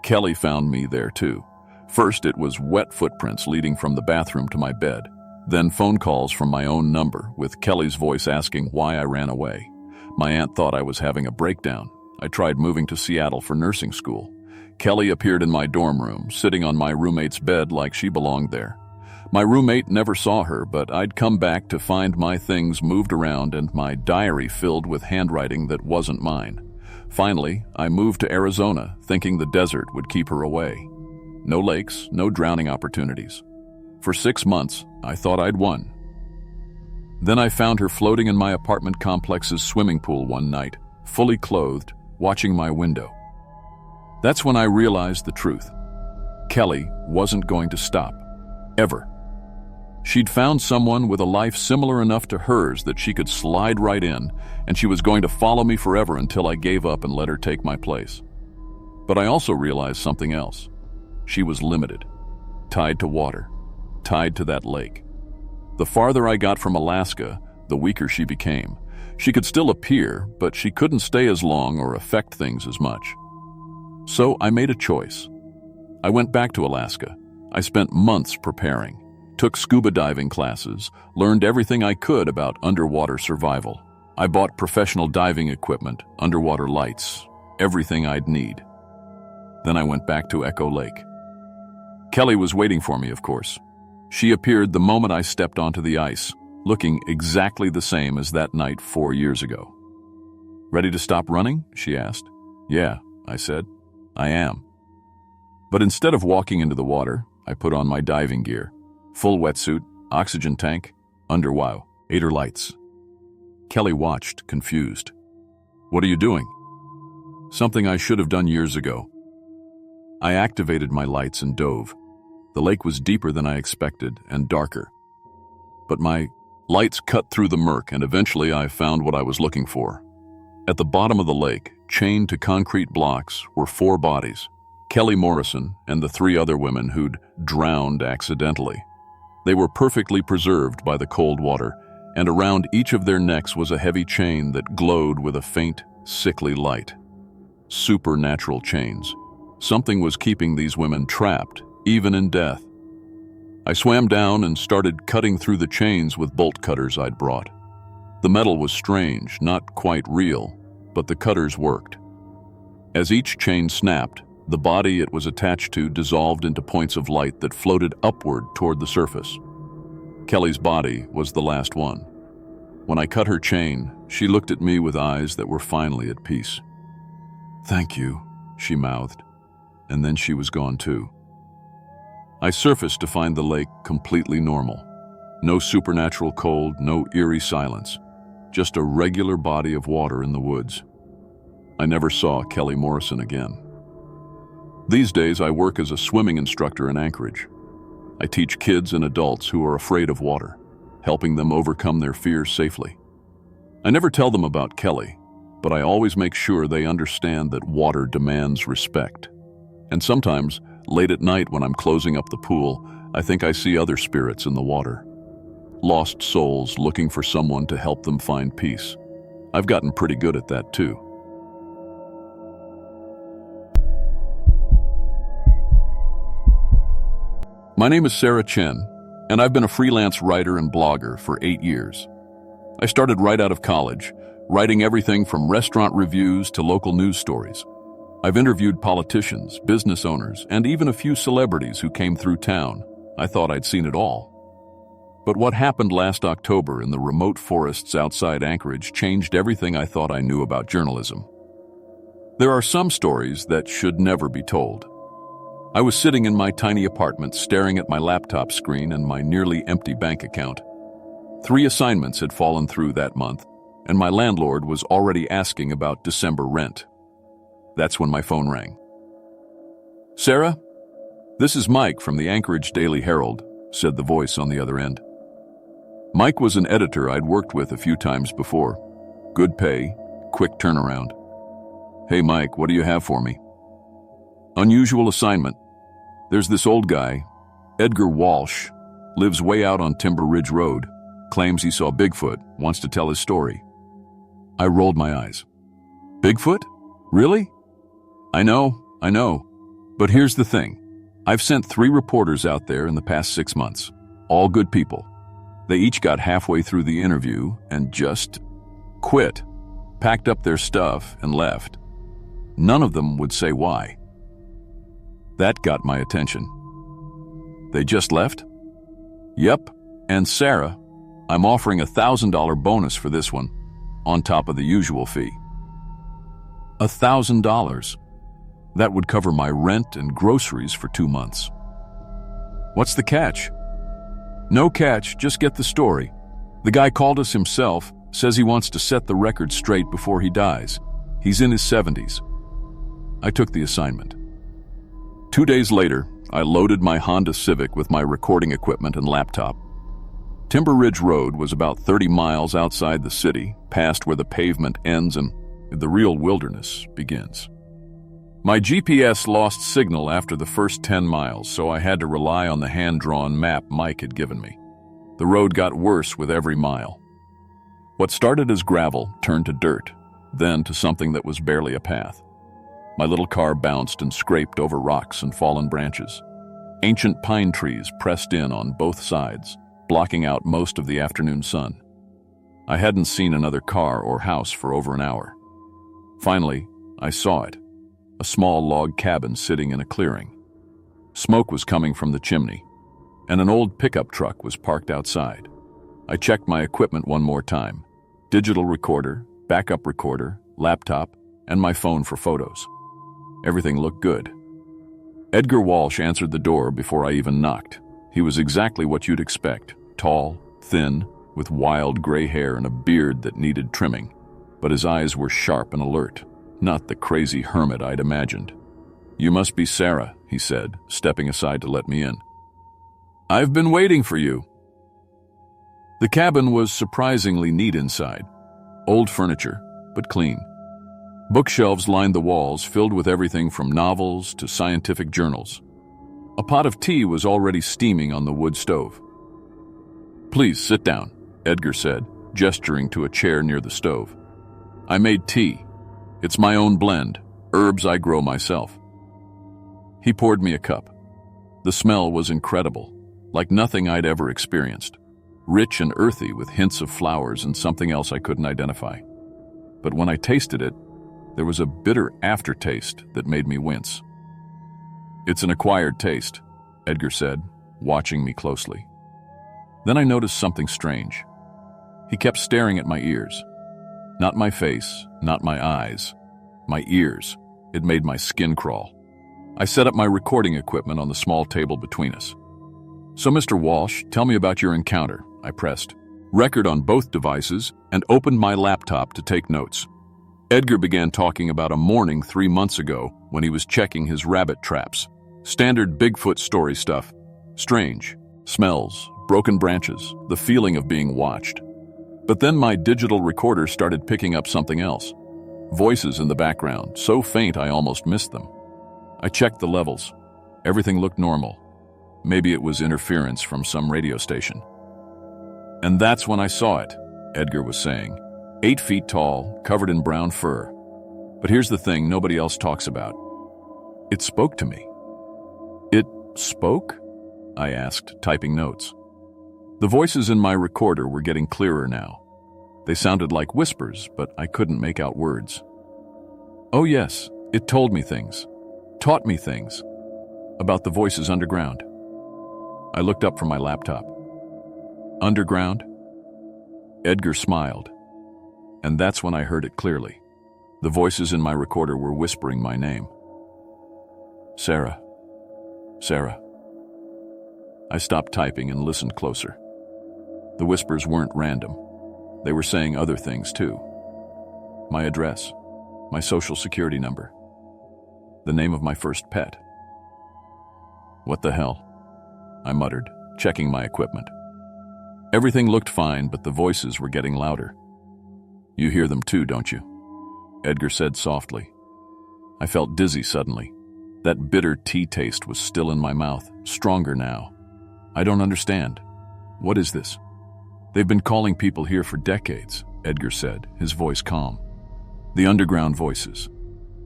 Kelly found me there too. First, it was wet footprints leading from the bathroom to my bed. Then phone calls from my own number, with Kelly's voice asking why I ran away. My aunt thought I was having a breakdown. I tried moving to Seattle for nursing school. Kelly appeared in my dorm room, sitting on my roommate's bed like she belonged there. My roommate never saw her, but I'd come back to find my things moved around and my diary filled with handwriting that wasn't mine. Finally, I moved to Arizona, thinking the desert would keep her away. No lakes, no drowning opportunities. For 6 months, I thought I'd won. Then I found her floating in my apartment complex's swimming pool one night, fully clothed, watching my window. That's when I realized the truth. Kelly wasn't going to stop. Ever. She'd found someone with a life similar enough to hers that she could slide right in, and she was going to follow me forever until I gave up and let her take my place. But I also realized something else. She was limited, tied to water, tied to that lake. The farther I got from Alaska, the weaker she became. She could still appear, but she couldn't stay as long or affect things as much. So I made a choice. I went back to Alaska. I spent months preparing, took scuba diving classes, learned everything I could about underwater survival. I bought professional diving equipment, underwater lights, everything I'd need. Then I went back to Echo Lake. Kelly was waiting for me, of course. She appeared the moment I stepped onto the ice, looking exactly the same as that night 4 years ago. "Ready to stop running?" she asked. "Yeah," I said. "I am." But instead of walking into the water, I put on my diving gear. Full wetsuit, oxygen tank, underwow, aider lights. Kelly watched, confused. "What are you doing?" "Something I should have done years ago." I activated my lights and dove. The lake was deeper than I expected and darker. But my lights cut through the murk, and eventually I found what I was looking for. At the bottom of the lake, chained to concrete blocks, were 4 bodies. Kelly Morrison and the 3 other women who'd drowned accidentally. They were perfectly preserved by the cold water, and around each of their necks was a heavy chain that glowed with a faint, sickly light. Supernatural chains. Something was keeping these women trapped, even in death. I swam down and started cutting through the chains with bolt cutters I'd brought. The metal was strange, not quite real, but the cutters worked. As each chain snapped, the body it was attached to dissolved into points of light that floated upward toward the surface. Kelly's body was the last one. When I cut her chain, she looked at me with eyes that were finally at peace. "Thank you," she mouthed, and then she was gone too. I surfaced to find the lake completely normal. No supernatural cold, no eerie silence, just a regular body of water in the woods. I never saw Kelly Morrison again. These days, I work as a swimming instructor in Anchorage. I teach kids and adults who are afraid of water, helping them overcome their fears safely. I never tell them about Kelly, but I always make sure they understand that water demands respect. And sometimes, late at night when I'm closing up the pool, I think I see other spirits in the water. Lost souls looking for someone to help them find peace. I've gotten pretty good at that too. My name is Sarah Chen, and I've been a freelance writer and blogger for 8 years. I started right out of college, writing everything from restaurant reviews to local news stories. I've interviewed politicians, business owners, and even a few celebrities who came through town. I thought I'd seen it all. But what happened last October in the remote forests outside Anchorage changed everything I thought I knew about journalism. There are some stories that should never be told. I was sitting in my tiny apartment staring at my laptop screen and my nearly empty bank account. 3 assignments had fallen through that month, and my landlord was already asking about December rent. That's when my phone rang. "Sarah, this is Mike from the Anchorage Daily Herald," said the voice on the other end. Mike was an editor I'd worked with a few times before. Good pay, quick turnaround. "Hey Mike, what do you have for me?" "Unusual assignment. There's this old guy, Edgar Walsh, lives way out on Timber Ridge Road, claims he saw Bigfoot, wants to tell his story." I rolled my eyes. "Bigfoot? Really?" I know. But here's the thing. I've sent 3 reporters out there in the past 6 months. All good people. They each got halfway through the interview and just quit, packed up their stuff and left. None of them would say why. That got my attention. "They just left?" "Yep. And Sarah, I'm offering a $1,000 bonus for this one, on top of the usual fee." $1,000? That would cover my rent and groceries for 2 months. "What's the catch?" "No catch, just get the story. The guy called us himself, says he wants to set the record straight before he dies. He's in his 70s. I took the assignment. 2 days later, I loaded my Honda Civic with my recording equipment and laptop. Timber Ridge Road was about 30 miles outside the city, past where the pavement ends and the real wilderness begins. My GPS lost signal after the first 10 miles, so I had to rely on the hand-drawn map Mike had given me. The road got worse with every mile. What started as gravel turned to dirt, then to something that was barely a path. My little car bounced and scraped over rocks and fallen branches. Ancient pine trees pressed in on both sides, blocking out most of the afternoon sun. I hadn't seen another car or house for over an hour. Finally, I saw it. A small log cabin sitting in a clearing. Smoke was coming from the chimney, and an old pickup truck was parked outside. I checked my equipment one more time. Digital recorder, backup recorder, laptop, and my phone for photos. Everything looked good. Edgar Walsh answered the door before I even knocked. He was exactly what you'd expect. Tall, thin, with wild gray hair and a beard that needed trimming. But his eyes were sharp and alert. Not the crazy hermit I'd imagined. "You must be Sarah," he said, stepping aside to let me in. "I've been waiting for you." The cabin was surprisingly neat inside. Old furniture, but clean. Bookshelves lined the walls, filled with everything from novels to scientific journals. A pot of tea was already steaming on the wood stove. "Please sit down," Edgar said, gesturing to a chair near the stove. "I made tea. It's my own blend, herbs I grow myself." He poured me a cup. The smell was incredible, like nothing I'd ever experienced. Rich and earthy with hints of flowers and something else I couldn't identify. But when I tasted it, there was a bitter aftertaste that made me wince. "It's an acquired taste," Edgar said, watching me closely. Then I noticed something strange. He kept staring at my ears. Not my face, not my eyes. My ears. It made my skin crawl. I set up my recording equipment on the small table between us. "So, Mr. Walsh, tell me about your encounter," I pressed. Record on both devices and opened my laptop to take notes. Edgar began talking about a morning 3 months ago when he was checking his rabbit traps. Standard Bigfoot story stuff. Strange. Smells, broken branches, the feeling of being watched. But then my digital recorder started picking up something else. Voices in the background, so faint I almost missed them. I checked the levels. Everything looked normal. Maybe it was interference from some radio station. "And that's when I saw it," Edgar was saying. 8 feet tall, covered in brown fur. But here's the thing nobody else talks about. It spoke to me. "It spoke?" I asked, typing notes. The voices in my recorder were getting clearer now. They sounded like whispers, but I couldn't make out words. Oh yes, it told me things, taught me things, about the voices underground. I looked up from my laptop. Underground? Edgar smiled, and that's when I heard it clearly. The voices in my recorder were whispering my name. Sarah. Sarah. I stopped typing and listened closer. The whispers weren't random. They were saying other things too. My address, my social security number, the name of my first pet. What the hell? I muttered, checking my equipment. Everything looked fine, but the voices were getting louder. You hear them too, don't you? Edgar said softly. I felt dizzy suddenly. That bitter tea taste was still in my mouth, stronger now. I don't understand. What is this? They've been calling people here for decades, Edgar said, his voice calm. The underground voices.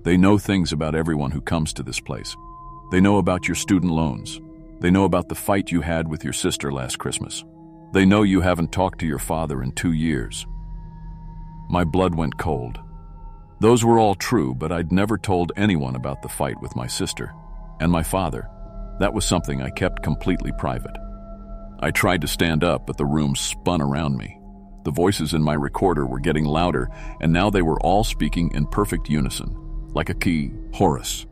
They know things about everyone who comes to this place. They know about your student loans. They know about the fight you had with your sister last Christmas. They know you haven't talked to your father in 2 years. My blood went cold. Those were all true, but I'd never told anyone about the fight with my sister and my father. That was something I kept completely private. I tried to stand up, but the room spun around me. The voices in my recorder were getting louder, and now they were all speaking in perfect unison, like a key chorus.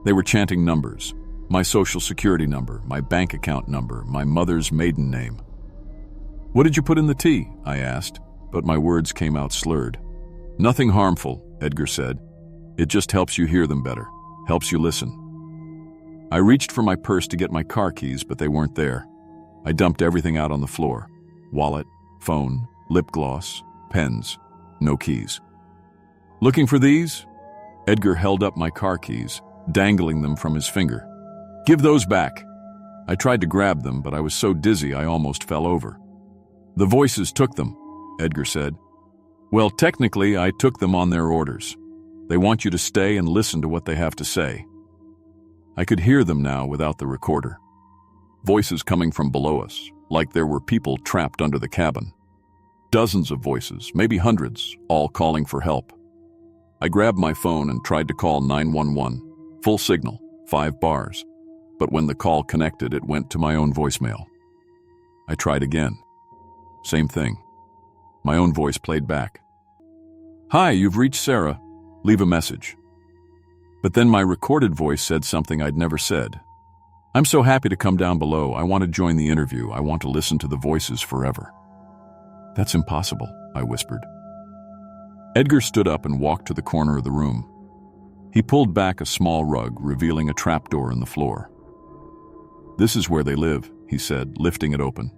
They were chanting numbers, my social security number, my bank account number, my mother's maiden name. What did you put in the tea? I asked, but my words came out slurred. Nothing harmful, Edgar said. It just helps you hear them better, helps you listen. I reached for my purse to get my car keys, but they weren't there. I dumped everything out on the floor. Wallet, phone, lip gloss, pens, no keys. Looking for these? Edgar held up my car keys, dangling them from his finger. Give those back. I tried to grab them, but I was so dizzy I almost fell over. The voices took them, Edgar said. Well, technically, I took them on their orders. They want you to stay and listen to what they have to say. I could hear them now without the recorder. Voices coming from below us, like there were people trapped under the cabin. Dozens of voices, maybe hundreds, all calling for help. I grabbed my phone and tried to call 911. Full signal, 5 bars. But when the call connected, it went to my own voicemail. I tried again. Same thing. My own voice played back. Hi, you've reached Sarah. Leave a message. But then my recorded voice said something I'd never said. I'm so happy to come down below. I want to join the interview. I want to listen to the voices forever. That's impossible, I whispered. Edgar stood up and walked to the corner of the room. He pulled back a small rug, revealing a trapdoor in the floor. This is where they live, he said, lifting it open.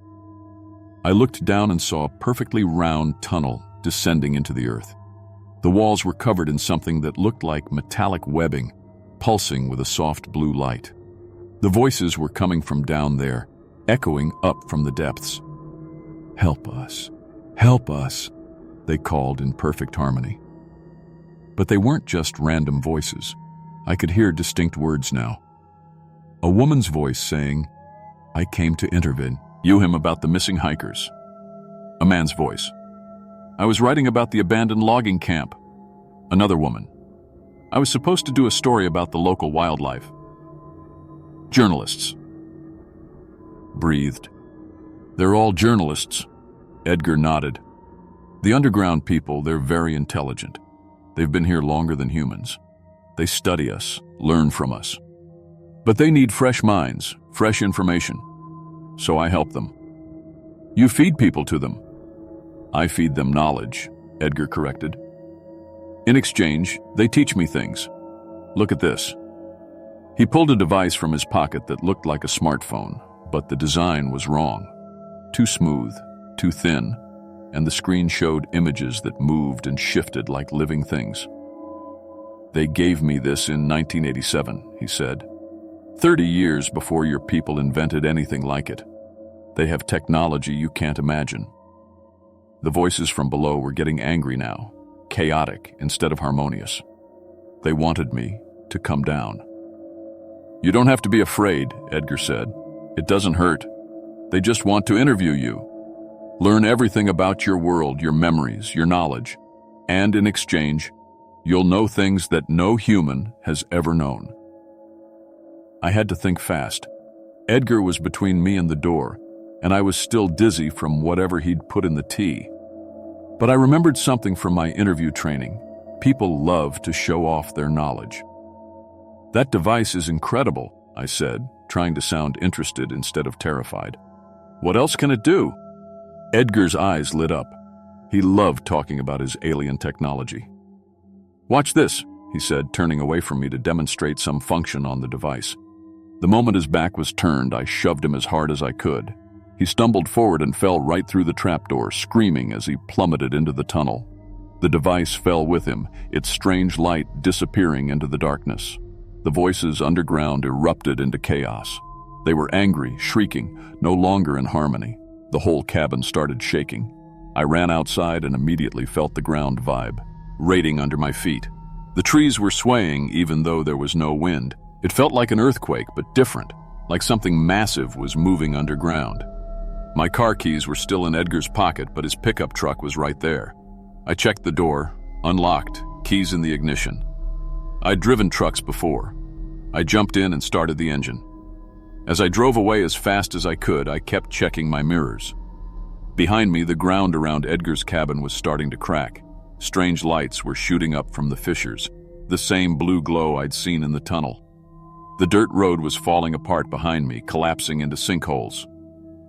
I looked down and saw a perfectly round tunnel descending into the earth. The walls were covered in something that looked like metallic webbing, pulsing with a soft blue light. The voices were coming from down there, echoing up from the depths. Help us, they called in perfect harmony. But they weren't just random voices. I could hear distinct words now. A woman's voice saying, I came to intervene him about the missing hikers. A man's voice. I was writing about the abandoned logging camp. Another woman. I was supposed to do a story about the local wildlife. Journalists. Breathed. They're all journalists. Edgar nodded. The underground people, they're very intelligent. They've been here longer than humans. They study us, learn from us. But they need fresh minds, fresh information. So I help them. You feed people to them. I feed them knowledge, Edgar corrected. In exchange, they teach me things. Look at this. He pulled a device from his pocket that looked like a smartphone, but the design was wrong. Too smooth, too thin, and the screen showed images that moved and shifted like living things. They gave me this in 1987, he said. 30 years before your people invented anything like it. They have technology you can't imagine. The voices from below were getting angry now, chaotic instead of harmonious. They wanted me to come down. You don't have to be afraid, Edgar said. It doesn't hurt. They just want to interview you. Learn everything about your world, your memories, your knowledge, and in exchange, you'll know things that no human has ever known. I had to think fast. Edgar was between me and the door, and I was still dizzy from whatever he'd put in the tea. But I remembered something from my interview training. People love to show off their knowledge. That device is incredible, I said, trying to sound interested instead of terrified. What else can it do? Edgar's eyes lit up. He loved talking about his alien technology. Watch this, he said, turning away from me to demonstrate some function on the device. The moment his back was turned, I shoved him as hard as I could. He stumbled forward and fell right through the trapdoor, screaming as he plummeted into the tunnel. The device fell with him, its strange light disappearing into the darkness. The voices underground erupted into chaos. They were angry, shrieking, no longer in harmony. The whole cabin started shaking. I ran outside and immediately felt the ground vibe, rating under my feet. The trees were swaying even though there was no wind. It felt like an earthquake, but different, like something massive was moving underground. My car keys were still in Edgar's pocket, but his pickup truck was right there. I checked the door, unlocked, keys in the ignition. I'd driven trucks before. I jumped in and started the engine. As I drove away as fast as I could, I kept checking my mirrors. Behind me, the ground around Edgar's cabin was starting to crack. Strange lights were shooting up from the fissures, the same blue glow I'd seen in the tunnel. The dirt road was falling apart behind me, collapsing into sinkholes.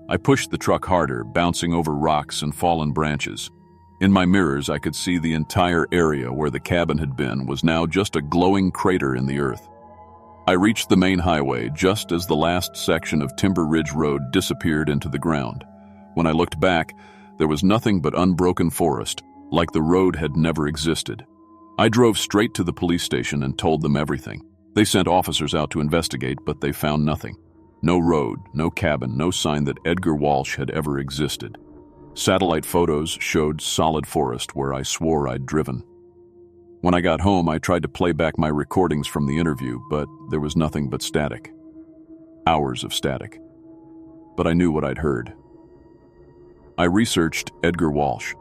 I pushed the truck harder, bouncing over rocks and fallen branches. In my mirrors, I could see the entire area where the cabin had been was now just a glowing crater in the earth. I reached the main highway just as the last section of Timber Ridge Road disappeared into the ground. When I looked back, there was nothing but unbroken forest, like the road had never existed. I drove straight to the police station and told them everything. They sent officers out to investigate, but they found nothing. No road, no cabin, no sign that Edgar Walsh had ever existed. Satellite photos showed solid forest where I swore I'd driven. When I got home, I tried to play back my recordings from the interview, but there was nothing but static. Hours of static. But I knew what I'd heard. I researched Edgar Walsh.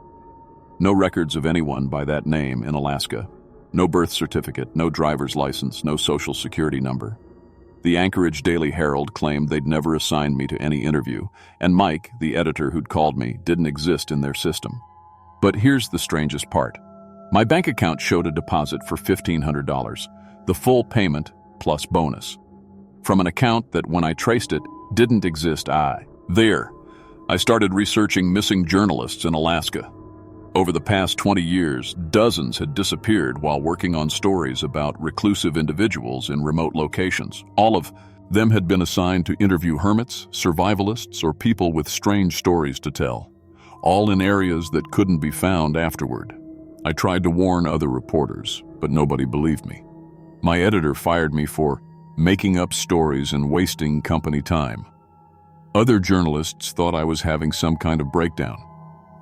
No records of anyone by that name in Alaska. No birth certificate, no driver's license, no social security number. The Anchorage Daily Herald claimed they'd never assigned me to any interview, and Mike, the editor who'd called me, didn't exist in their system. But here's the strangest part. My bank account showed a deposit for $1,500, the full payment plus bonus, from an account that, when I traced it, didn't exist. I started researching missing journalists in Alaska. Over the past 20 years, dozens had disappeared while working on stories about reclusive individuals in remote locations. All of them had been assigned to interview hermits, survivalists, or people with strange stories to tell, all in areas that couldn't be found afterward. I tried to warn other reporters, but nobody believed me. My editor fired me for making up stories and wasting company time. Other journalists thought I was having some kind of breakdown.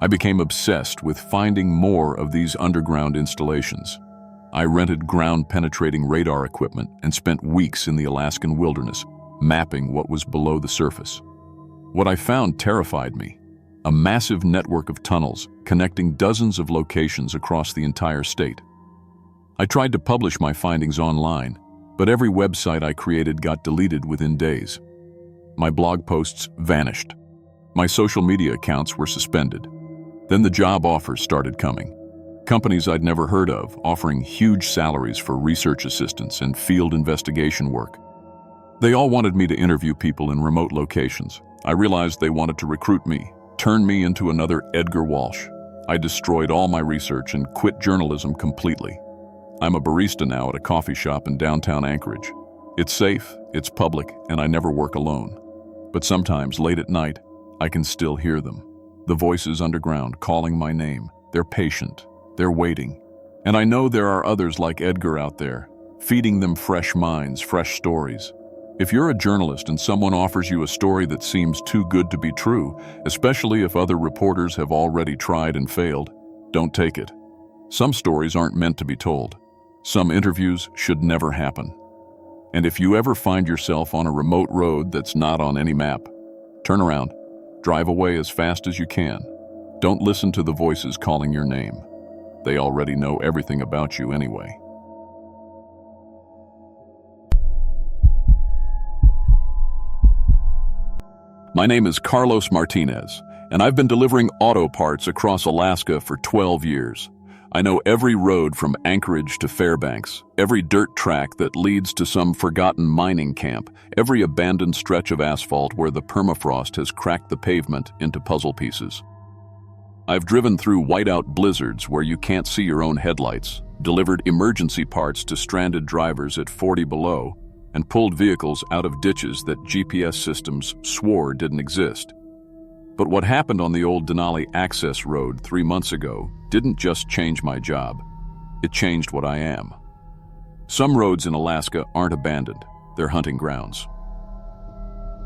I became obsessed with finding more of these underground installations. I rented ground-penetrating radar equipment and spent weeks in the Alaskan wilderness, mapping what was below the surface. What I found terrified me. A massive network of tunnels connecting dozens of locations across the entire state. I tried to publish my findings online, but every website I created got deleted within days. My blog posts vanished. My social media accounts were suspended. Then the job offers started coming. Companies I'd never heard of offering huge salaries for research assistants and field investigation work. They all wanted me to interview people in remote locations. I realized they wanted to recruit me, turn me into another Edgar Walsh. I destroyed all my research and quit journalism completely. I'm a barista now at a coffee shop in downtown Anchorage. It's safe, it's public, and I never work alone. But sometimes, late at night, I can still hear them. The voices underground calling my name. They're patient. They're waiting. And I know there are others like Edgar out there, feeding them fresh minds, fresh stories. If you're a journalist and someone offers you a story that seems too good to be true, especially if other reporters have already tried and failed, don't take it. Some stories aren't meant to be told. Some interviews should never happen. And if you ever find yourself on a remote road that's not on any map, turn around. Drive away as fast as you can. Don't listen to the voices calling your name. They already know everything about you anyway. My name is Carlos Martinez, and I've been delivering auto parts across Alaska for 12 years. I know every road from Anchorage to Fairbanks, every dirt track that leads to some forgotten mining camp, every abandoned stretch of asphalt where the permafrost has cracked the pavement into puzzle pieces. I've driven through whiteout blizzards where you can't see your own headlights, delivered emergency parts to stranded drivers at 40 below, and pulled vehicles out of ditches that GPS systems swore didn't exist. But what happened on the old Denali access road 3 months ago didn't just change my job. It changed what I am. Some roads in Alaska aren't abandoned. They're hunting grounds.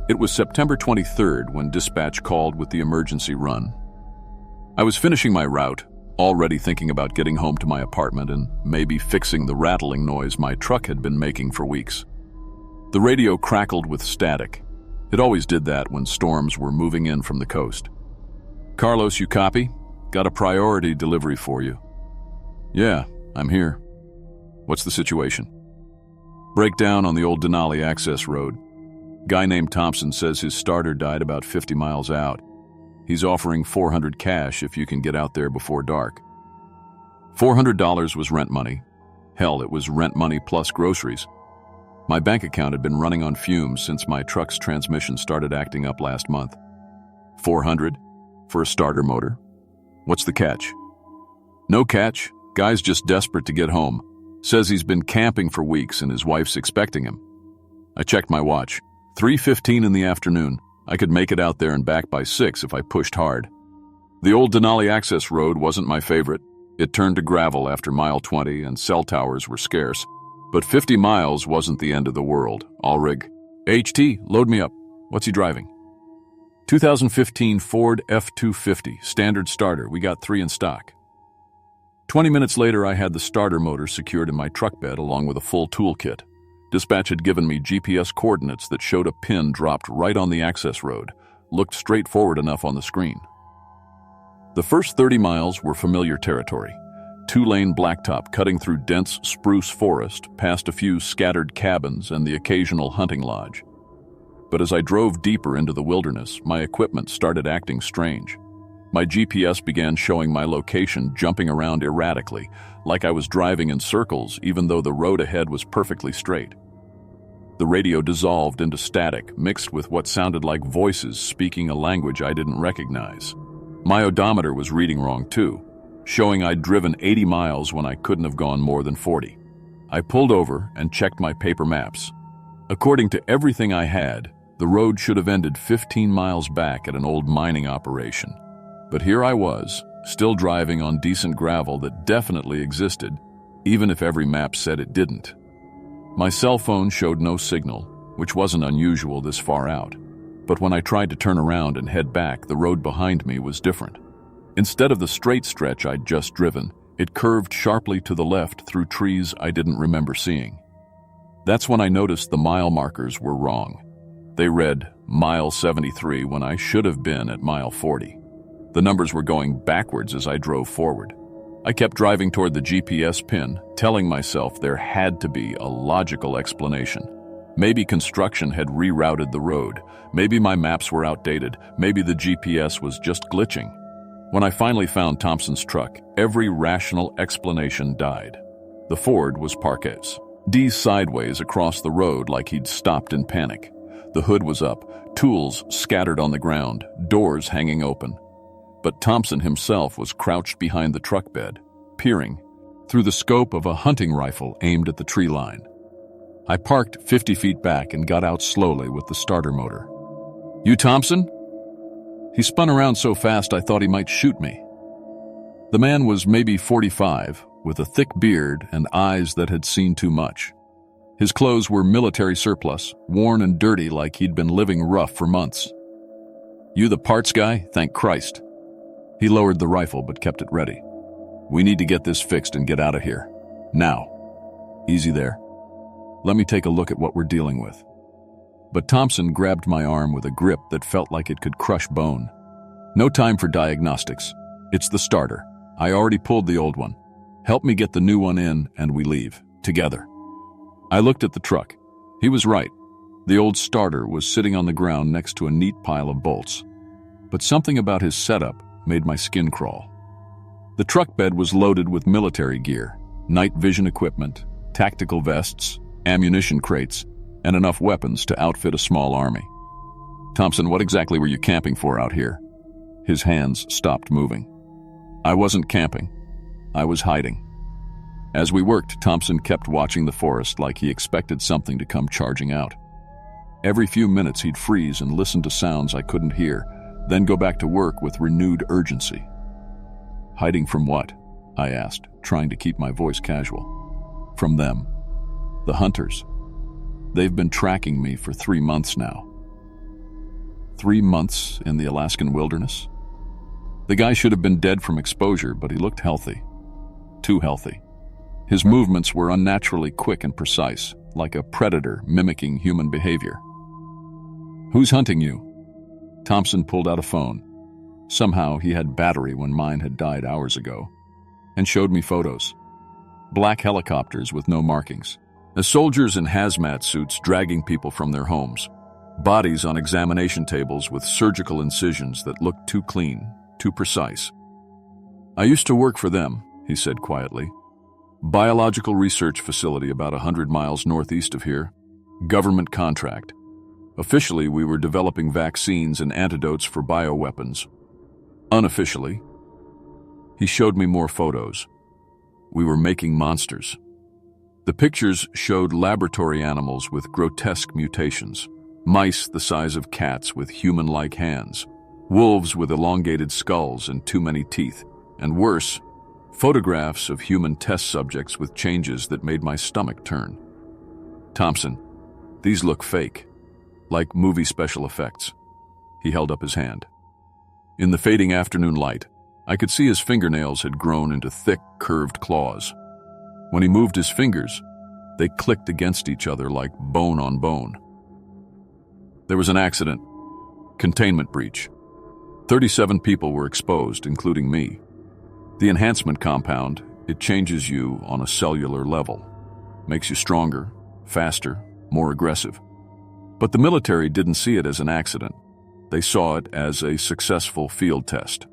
It was September 23rd when dispatch called with the emergency run. I was finishing my route, already thinking about getting home to my apartment and maybe fixing the rattling noise my truck had been making for weeks. The radio crackled with static. It always did that when storms were moving in from the coast. "Carlos, you copy? Got a priority delivery for you." "Yeah, I'm here." "What's the situation?" "Breakdown on the old Denali access road. Guy named Thompson says his starter died about 50 miles out. He's offering $400 cash if you can get out there before dark." $400 was rent money. Hell, it was rent money plus groceries. My bank account had been running on fumes since my truck's transmission started acting up last month. $400 for a starter motor? What's the catch? "No catch. Guy's just desperate to get home. Says he's been camping for weeks and his wife's expecting him." I checked my watch. 3:15 in the afternoon. I could make it out there and back by 6 if I pushed hard. The old Denali access road wasn't my favorite. It turned to gravel after mile 20 and cell towers were scarce. But 50 miles wasn't the end of the world. I'll rig. "HT, load me up." "What's he driving?" 2015 Ford F-250, standard starter. We got 3 in stock. 20 minutes later, I had the starter motor secured in my truck bed along with a full toolkit. Dispatch had given me GPS coordinates that showed a pin dropped right on the access road. Looked straightforward enough on the screen. The first 30 miles were familiar territory. 2-lane blacktop cutting through dense spruce forest, past a few scattered cabins and the occasional hunting lodge. But as I drove deeper into the wilderness, my equipment started acting strange. My GPS began showing my location jumping around erratically, like I was driving in circles even though the road ahead was perfectly straight. The radio dissolved into static, mixed with what sounded like voices speaking a language I didn't recognize. My odometer was reading wrong too, showing I'd driven 80 miles when I couldn't have gone more than 40. I pulled over and checked my paper maps. According to everything I had, the road should have ended 15 miles back at an old mining operation. But here I was, still driving on decent gravel that definitely existed, even if every map said it didn't. My cell phone showed no signal, which wasn't unusual this far out. But when I tried to turn around and head back, the road behind me was different. Instead of the straight stretch I'd just driven, it curved sharply to the left through trees I didn't remember seeing. That's when I noticed the mile markers were wrong. They read mile 73 when I should have been at mile 40. The numbers were going backwards as I drove forward. I kept driving toward the GPS pin, telling myself there had to be a logical explanation. Maybe construction had rerouted the road. Maybe my maps were outdated. Maybe the GPS was just glitching. When I finally found Thompson's truck, every rational explanation died. The Ford was parked sideways across the road like he'd stopped in panic. The hood was up, tools scattered on the ground, doors hanging open. But Thompson himself was crouched behind the truck bed, peering through the scope of a hunting rifle aimed at the tree line. I parked 50 feet back and got out slowly with the starter motor. "You Thompson?" He spun around so fast I thought he might shoot me. The man was maybe 45, with a thick beard and eyes that had seen too much. His clothes were military surplus, worn and dirty like he'd been living rough for months. "You the parts guy? Thank Christ." He lowered the rifle but kept it ready. "We need to get this fixed and get out of here. Now." "Easy there. Let me take a look at what we're dealing with." But Thompson grabbed my arm with a grip that felt like it could crush bone. "No time for diagnostics. It's the starter. I already pulled the old one. Help me get the new one in and we leave. Together. I looked at the truck. He was right. The old starter was sitting on the ground next to a neat pile of bolts. But something about his setup made my skin crawl. The truck bed was loaded with military gear, night vision equipment, tactical vests, ammunition crates, and enough weapons to outfit a small army. Thompson, what exactly were you camping for out here? His hands stopped moving. I wasn't camping. I was hiding. As we worked, Thompson kept watching the forest like he expected something to come charging out. Every few minutes he'd freeze and listen to sounds I couldn't hear, then go back to work with renewed urgency. Hiding from what? I asked, trying to keep my voice casual. From them. The hunters. They've been tracking me for 3 months now. 3 months in the Alaskan wilderness? The guy should have been dead from exposure, but he looked healthy. Too healthy. His movements were unnaturally quick and precise, like a predator mimicking human behavior. Who's hunting you? Thompson pulled out a phone. Somehow he had battery when mine had died hours ago, and showed me photos. Black helicopters with no markings. The soldiers in hazmat suits dragging people from their homes. Bodies on examination tables with surgical incisions that looked too clean, too precise. I used to work for them, he said quietly. Biological research facility about 100 miles northeast of here. Government contract. Officially, we were developing vaccines and antidotes for bioweapons. Unofficially, he showed me more photos. We were making monsters. The pictures showed laboratory animals with grotesque mutations. Mice the size of cats with human-like hands. Wolves with elongated skulls and too many teeth. And worse, photographs of human test subjects with changes that made my stomach turn. Thompson, these look fake. Like movie special effects. He held up his hand. In the fading afternoon light, I could see his fingernails had grown into thick, curved claws. When he moved his fingers, they clicked against each other like bone on bone. There was an accident. Containment breach. 37 people were exposed, including me. The enhancement compound, it changes you on a cellular level. Makes you stronger, faster, more aggressive. But the military didn't see it as an accident. They saw it as a successful field test.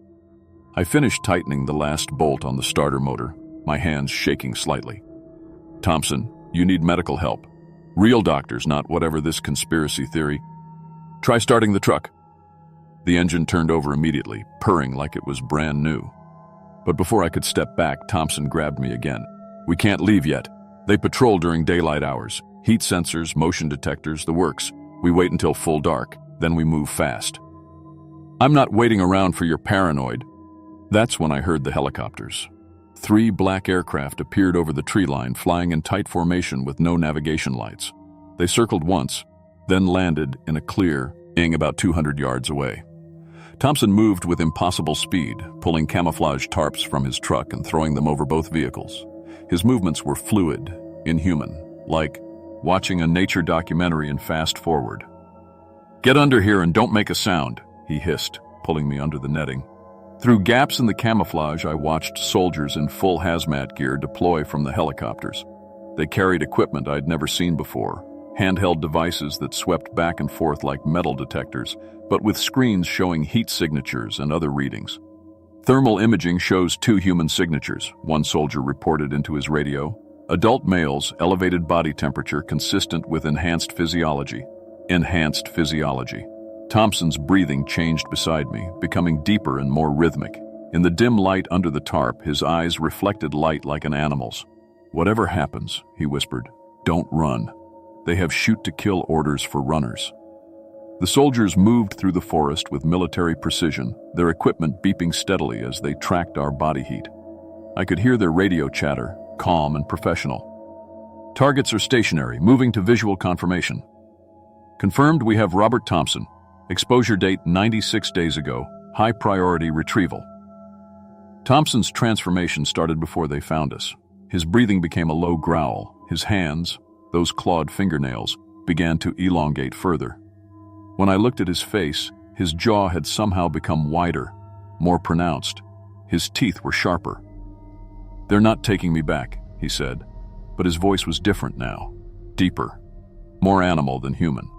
I finished tightening the last bolt on the starter motor, my hands shaking slightly. Thompson, you need medical help. Real doctors, not whatever this conspiracy theory. Try starting the truck. The engine turned over immediately, purring like it was brand new. But before I could step back, Thompson grabbed me again. We can't leave yet. They patrol during daylight hours. Heat sensors, motion detectors, the works. We wait until full dark, then we move fast. I'm not waiting around for your paranoid. That's when I heard the helicopters. 3 black aircraft appeared over the tree line, flying in tight formation with no navigation lights. They circled once, then landed in a clear about 200 yards away. Thompson moved with impossible speed, pulling camouflage tarps from his truck and throwing them over both vehicles. His movements were fluid, inhuman, like watching a nature documentary in fast forward. Get under here and don't make a sound, he hissed, pulling me under the netting. Through gaps in the camouflage, I watched soldiers in full hazmat gear deploy from the helicopters. They carried equipment I'd never seen before, handheld devices that swept back and forth like metal detectors, but with screens showing heat signatures and other readings. Thermal imaging shows 2 human signatures, one soldier reported into his radio. Adult males, elevated body temperature consistent with enhanced physiology. Enhanced physiology. Thompson's breathing changed beside me, becoming deeper and more rhythmic. In the dim light under the tarp, his eyes reflected light like an animal's. Whatever happens, he whispered, don't run. They have shoot-to-kill orders for runners. The soldiers moved through the forest with military precision, their equipment beeping steadily as they tracked our body heat. I could hear their radio chatter, calm and professional. Targets are stationary, moving to visual confirmation. Confirmed, we have Robert Thompson. Exposure date 96 days ago. High priority retrieval. Thompson's transformation started before they found us. His breathing became a low growl. His hands, those clawed fingernails, began to elongate further. When I looked at his face, his jaw had somehow become wider, more pronounced. His teeth were sharper. "They're not taking me back," he said, but his voice was different now, deeper, more animal than human.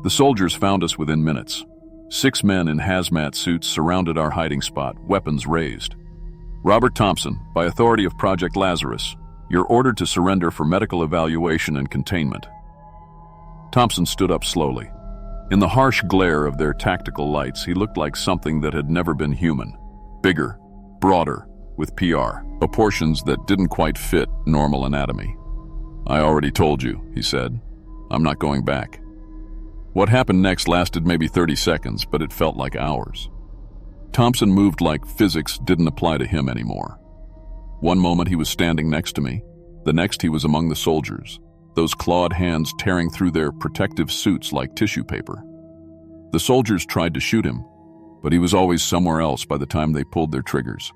The soldiers found us within minutes. 6 men in hazmat suits surrounded our hiding spot, weapons raised. "Robert Thompson, by authority of Project Lazarus, you're ordered to surrender for medical evaluation and containment." Thompson stood up slowly. In the harsh glare of their tactical lights, he looked like something that had never been human. Bigger, broader, with proportions that didn't quite fit normal anatomy. "I already told you," he said. "I'm not going back." What happened next lasted maybe 30 seconds, but it felt like hours. Thompson moved like physics didn't apply to him anymore. One moment he was standing next to me, the next he was among the soldiers, those clawed hands tearing through their protective suits like tissue paper. The soldiers tried to shoot him, but he was always somewhere else by the time they pulled their triggers.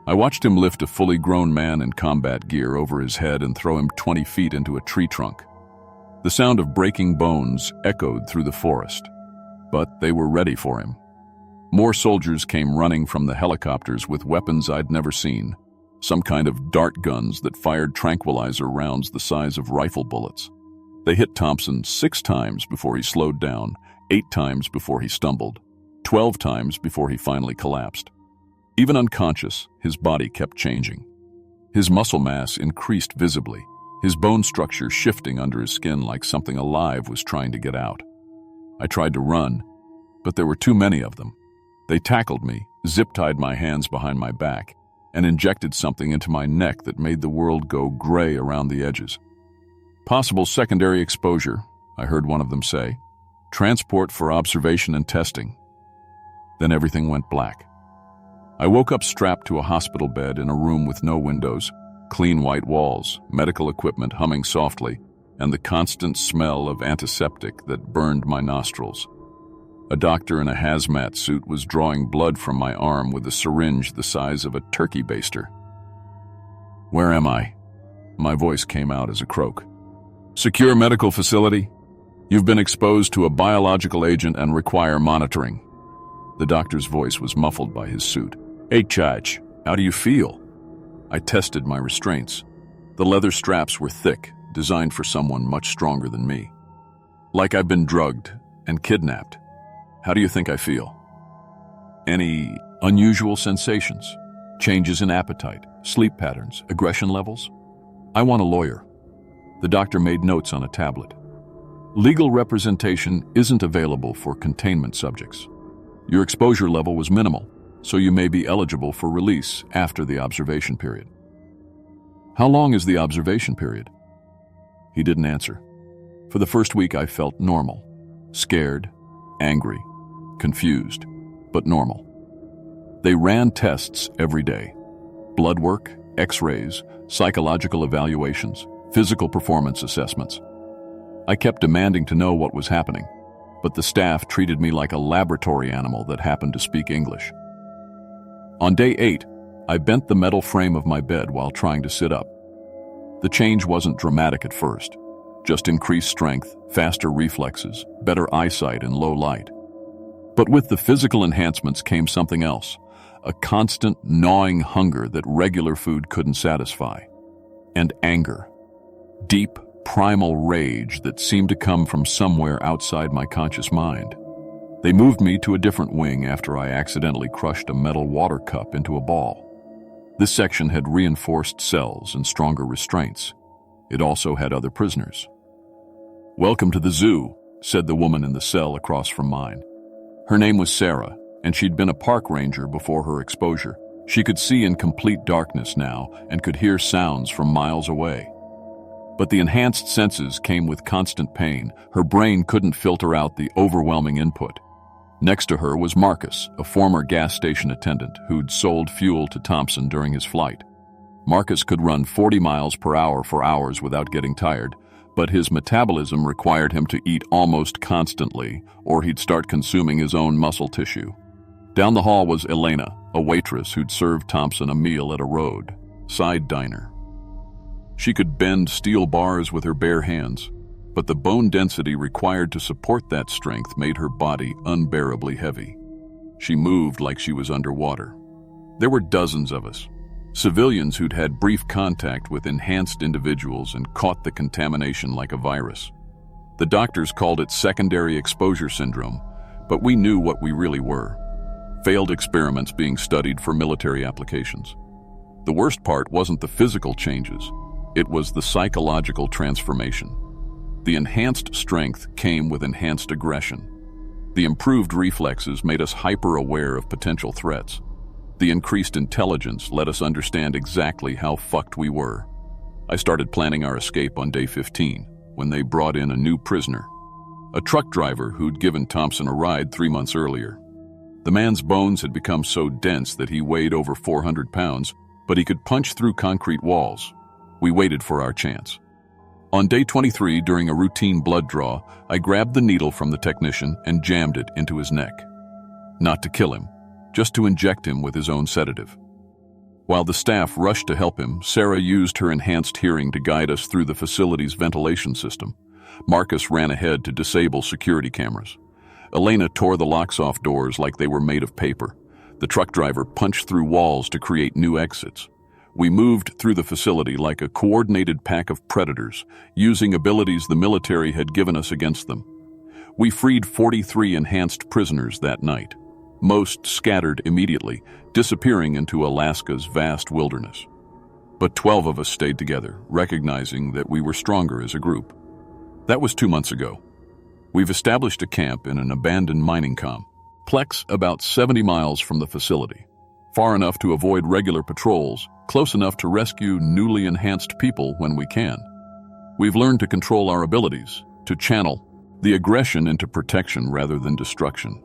I watched him lift a fully grown man in combat gear over his head and throw him 20 feet into a tree trunk. The sound of breaking bones echoed through the forest, but they were ready for him. More soldiers came running from the helicopters with weapons I'd never seen, some kind of dart guns that fired tranquilizer rounds the size of rifle bullets. They hit Thompson 6 times before he slowed down, 8 times before he stumbled, 12 times before he finally collapsed. Even unconscious, his body kept changing. His muscle mass increased visibly, his bone structure shifting under his skin like something alive was trying to get out. I tried to run, but there were too many of them. They tackled me, zip-tied my hands behind my back, and injected something into my neck that made the world go gray around the edges. "Possible secondary exposure," I heard one of them say. "Transport for observation and testing." Then everything went black. I woke up strapped to a hospital bed in a room with no windows, clean white walls, medical equipment humming softly, and the constant smell of antiseptic that burned my nostrils. A doctor in a hazmat suit was drawing blood from my arm with a syringe the size of a turkey baster. "Where am I?" My voice came out as a croak. "Secure medical facility. You've been exposed to a biological agent and require monitoring." The doctor's voice was muffled by his suit. "Hey, Chach, how do you feel?" I tested my restraints. The leather straps were thick, designed for someone much stronger than me. "Like I've been drugged and kidnapped. How do you think I feel?" "Any unusual sensations? Changes in appetite, sleep patterns, aggression levels?" "I want a lawyer." The doctor made notes on a tablet. "Legal representation isn't available for containment subjects. Your exposure level was minimal, so you may be eligible for release after the observation period." "How long is the observation period?" He didn't answer. For the first week I felt normal. Scared, angry, confused, but normal. They ran tests every day. Blood work, x-rays, psychological evaluations, physical performance assessments. I kept demanding to know what was happening, but the staff treated me like a laboratory animal that happened to speak English. On day 8, I bent the metal frame of my bed while trying to sit up. The change wasn't dramatic at first, just increased strength, faster reflexes, better eyesight in low light. But with the physical enhancements came something else, a constant gnawing hunger that regular food couldn't satisfy. And anger. Deep, primal rage that seemed to come from somewhere outside my conscious mind. They moved me to a different wing after I accidentally crushed a metal water cup into a ball. This section had reinforced cells and stronger restraints. It also had other prisoners. "Welcome to the zoo," said the woman in the cell across from mine. Her name was Sarah, and she'd been a park ranger before her exposure. She could see in complete darkness now and could hear sounds from miles away. But the enhanced senses came with constant pain. Her brain couldn't filter out the overwhelming input. Next to her was Marcus, a former gas station attendant who'd sold fuel to Thompson during his flight. Marcus could run 40 miles per hour for hours without getting tired, but his metabolism required him to eat almost constantly, or he'd start consuming his own muscle tissue. Down the hall was Elena, a waitress who'd served Thompson a meal at a roadside diner. She could bend steel bars with her bare hands, but the bone density required to support that strength made her body unbearably heavy. She moved like she was underwater, There were dozens of us. Civilians who'd had brief contact with enhanced individuals and caught the contamination like a virus. The doctors called it secondary exposure syndrome, but we knew what we really were. Failed experiments being studied for military applications. The worst part wasn't the physical changes, it was the psychological transformation. The enhanced strength came with enhanced aggression. The improved reflexes made us hyper-aware of potential threats. The increased intelligence let us understand exactly how fucked we were. I started planning our escape on day 15, when they brought in a new prisoner. A truck driver who'd given Thompson a ride 3 months earlier. The man's bones had become so dense that he weighed over 400 pounds, but he could punch through concrete walls. We waited for our chance. On day 23, during a routine blood draw, I grabbed the needle from the technician and jammed it into his neck. Not to kill him, just to inject him with his own sedative. While the staff rushed to help him, Sarah used her enhanced hearing to guide us through the facility's ventilation system. Marcus ran ahead to disable security cameras. Elena tore the locks off doors like they were made of paper. The truck driver punched through walls to create new exits. We moved through the facility like a coordinated pack of predators, using abilities the military had given us against them. We freed 43 enhanced prisoners that night. Most scattered immediately, disappearing into Alaska's vast wilderness. But 12 of us stayed together, recognizing that we were stronger as a group. That was 2 months ago. We've established a camp in an abandoned mining complex about 70 miles from the facility. Far enough to avoid regular patrols, close enough to rescue newly enhanced people when we can. We've learned to control our abilities, to channel the aggression into protection rather than destruction.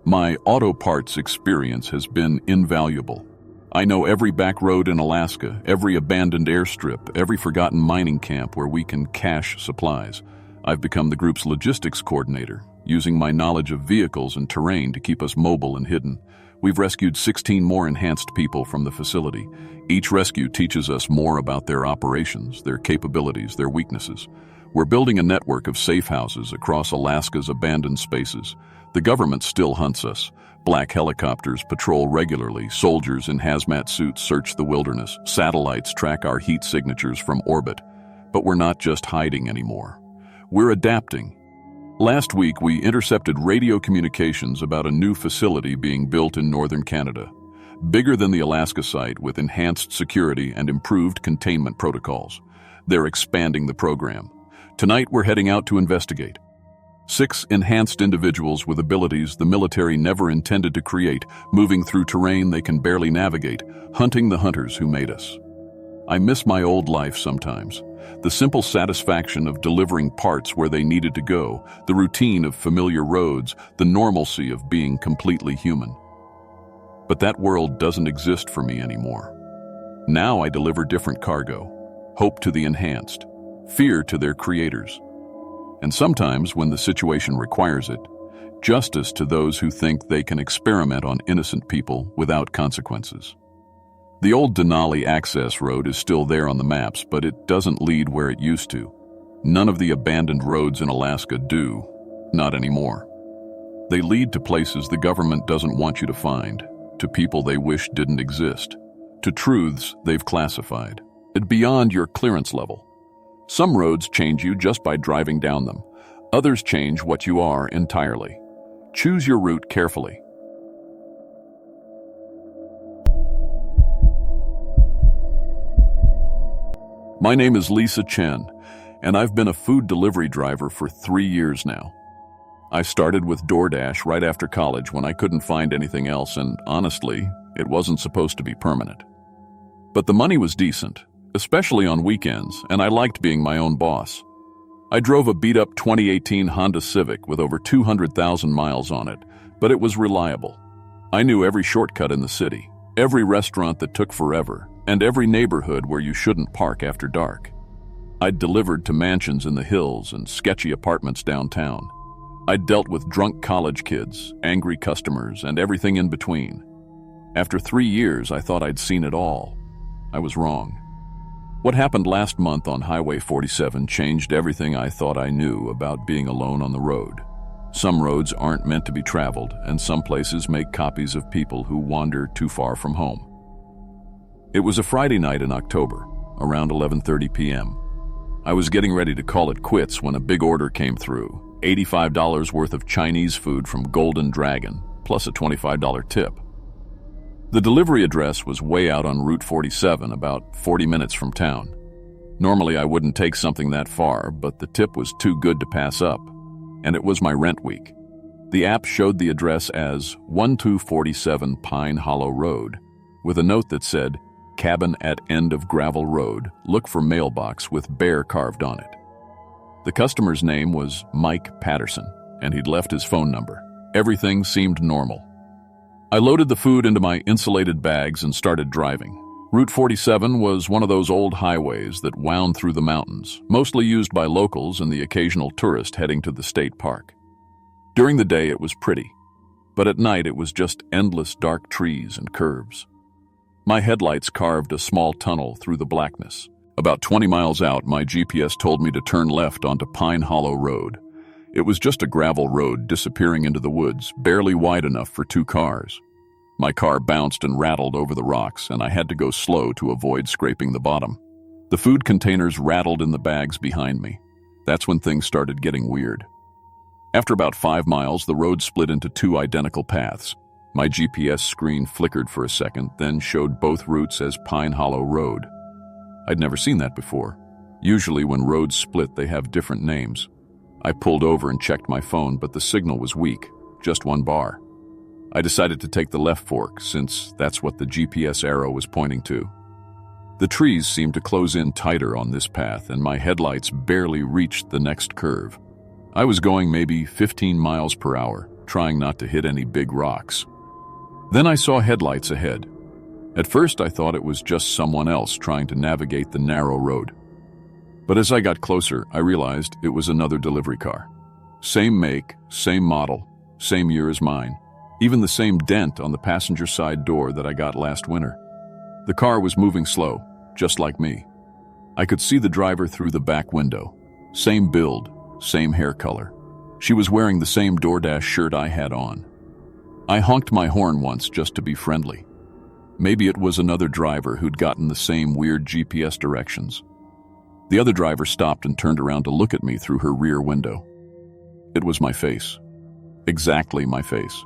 My auto parts experience has been invaluable. I know every back road in Alaska, every abandoned airstrip, every forgotten mining camp where we can cache supplies. I've become the group's logistics coordinator, using my knowledge of vehicles and terrain to keep us mobile and hidden. We've rescued 16 more enhanced people from the facility. Each rescue teaches us more about their operations, their capabilities, their weaknesses. We're building a network of safe houses across Alaska's abandoned spaces. The government still hunts us. Black helicopters patrol regularly. Soldiers in hazmat suits search the wilderness. Satellites track our heat signatures from orbit. But we're not just hiding anymore. We're adapting. Last week, we intercepted radio communications about a new facility being built in northern Canada. Bigger than the Alaska site with enhanced security and improved containment protocols. They're expanding the program. Tonight, we're heading out to investigate. 6 enhanced individuals with abilities the military never intended to create, moving through terrain they can barely navigate, hunting the hunters who made us. I miss my old life sometimes. The simple satisfaction of delivering parts where they needed to go, the routine of familiar roads, the normalcy of being completely human. But that world doesn't exist for me anymore. Now I deliver different cargo, hope to the enhanced, fear to their creators. And sometimes, when the situation requires it, justice to those who think they can experiment on innocent people without consequences. The old Denali access road is still there on the maps, but it doesn't lead where it used to. None of the abandoned roads in Alaska do, not anymore. They lead to places the government doesn't want you to find, to people they wish didn't exist, to truths they've classified, and beyond your clearance level. Some roads change you just by driving down them. Others change what you are entirely. Choose your route carefully. My name is Lisa Chen, and I've been a food delivery driver for 3 years now. I started with DoorDash right after college when I couldn't find anything else, and honestly, it wasn't supposed to be permanent. But the money was decent, especially on weekends, and I liked being my own boss. I drove a beat-up 2018 Honda Civic with over 200,000 miles on it, but it was reliable. I knew every shortcut in the city, every restaurant that took forever, and every neighborhood where you shouldn't park after dark. I'd delivered to mansions in the hills and sketchy apartments downtown. I'd dealt with drunk college kids, angry customers, and everything in between. After 3 years, I thought I'd seen it all. I was wrong. What happened last month on Highway 47 changed everything I thought I knew about being alone on the road. Some roads aren't meant to be traveled, and some places make copies of people who wander too far from home. It was a Friday night in October, around 11:30 p.m. I was getting ready to call it quits when a big order came through, $85 worth of Chinese food from Golden Dragon, plus a $25 tip. The delivery address was way out on Route 47, about 40 minutes from town. Normally I wouldn't take something that far, but the tip was too good to pass up, and it was my rent week. The app showed the address as 1247 Pine Hollow Road, with a note that said, "Cabin at end of gravel road, look for mailbox with bear carved on it." The customer's name was Mike Patterson, and he'd left his phone number. Everything seemed normal. I loaded the food into my insulated bags and started driving. Route 47 was one of those old highways that wound through the mountains, mostly used by locals and the occasional tourist heading to the state park. During the day it was pretty, but at night it was just endless dark trees and curves. My headlights carved a small tunnel through the blackness. About 20 miles out, my GPS told me to turn left onto Pine Hollow Road. It was just a gravel road disappearing into the woods, barely wide enough for 2 cars. My car bounced and rattled over the rocks, and I had to go slow to avoid scraping the bottom. The food containers rattled in the bags behind me. That's when things started getting weird. After about 5 miles, the road split into 2 identical paths. My GPS screen flickered for a second, then showed both routes as Pine Hollow Road. I'd never seen that before. Usually when roads split, they have different names. I pulled over and checked my phone, but the signal was weak, just 1 bar. I decided to take the left fork, since that's what the GPS arrow was pointing to. The trees seemed to close in tighter on this path, and my headlights barely reached the next curve. I was going maybe 15 miles per hour, trying not to hit any big rocks. Then I saw headlights ahead. At first I thought it was just someone else trying to navigate the narrow road. But as I got closer, I realized it was another delivery car. Same make, same model, same year as mine. Even the same dent on the passenger side door that I got last winter. The car was moving slow, just like me. I could see the driver through the back window. Same build, same hair color. She was wearing the same DoorDash shirt I had on. I honked my horn once just to be friendly. Maybe it was another driver who'd gotten the same weird GPS directions. The other driver stopped and turned around to look at me through her rear window. It was my face. Exactly my face.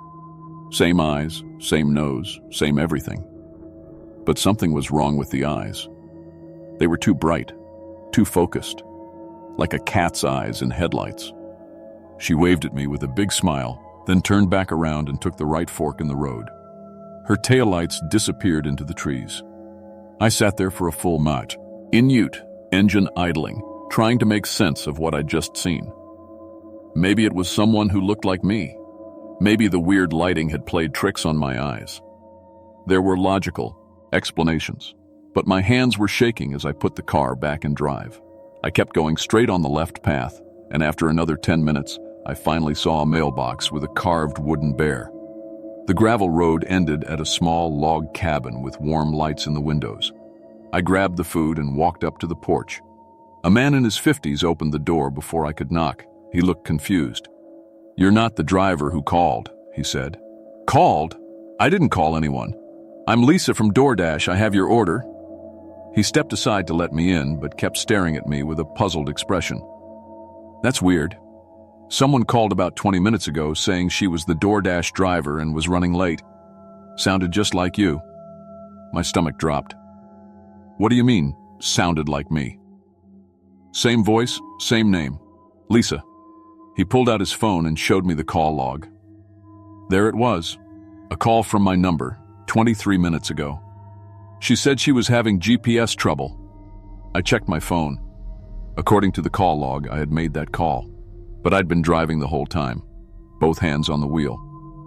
Same eyes, same nose, same everything. But something was wrong with the eyes. They were too bright, too focused, like a cat's eyes in headlights. She waved at me with a big smile, then turned back around and took the right fork in the road. Her taillights disappeared into the trees. I sat there for a full minute, in ute, engine idling, trying to make sense of what I'd just seen. Maybe it was someone who looked like me. Maybe the weird lighting had played tricks on my eyes. There were logical explanations, but my hands were shaking as I put the car back in drive. I kept going straight on the left path, and after another 10 minutes, I finally saw a mailbox with a carved wooden bear. The gravel road ended at a small log cabin with warm lights in the windows. I grabbed the food and walked up to the porch. A man in his 50s opened the door before I could knock. He looked confused. "You're not the driver who called," he said. "Called? I didn't call anyone. I'm Lisa from DoorDash. I have your order." He stepped aside to let me in, but kept staring at me with a puzzled expression. "That's weird. Someone called about 20 minutes ago saying she was the DoorDash driver and was running late. Sounded just like you." My stomach dropped. "What do you mean, sounded like me?" "Same voice, same name. Lisa." He pulled out his phone and showed me the call log. There it was, a call from my number, 23 minutes ago. She said she was having GPS trouble. I checked my phone. According to the call log, I had made that call, but I'd been driving the whole time, both hands on the wheel.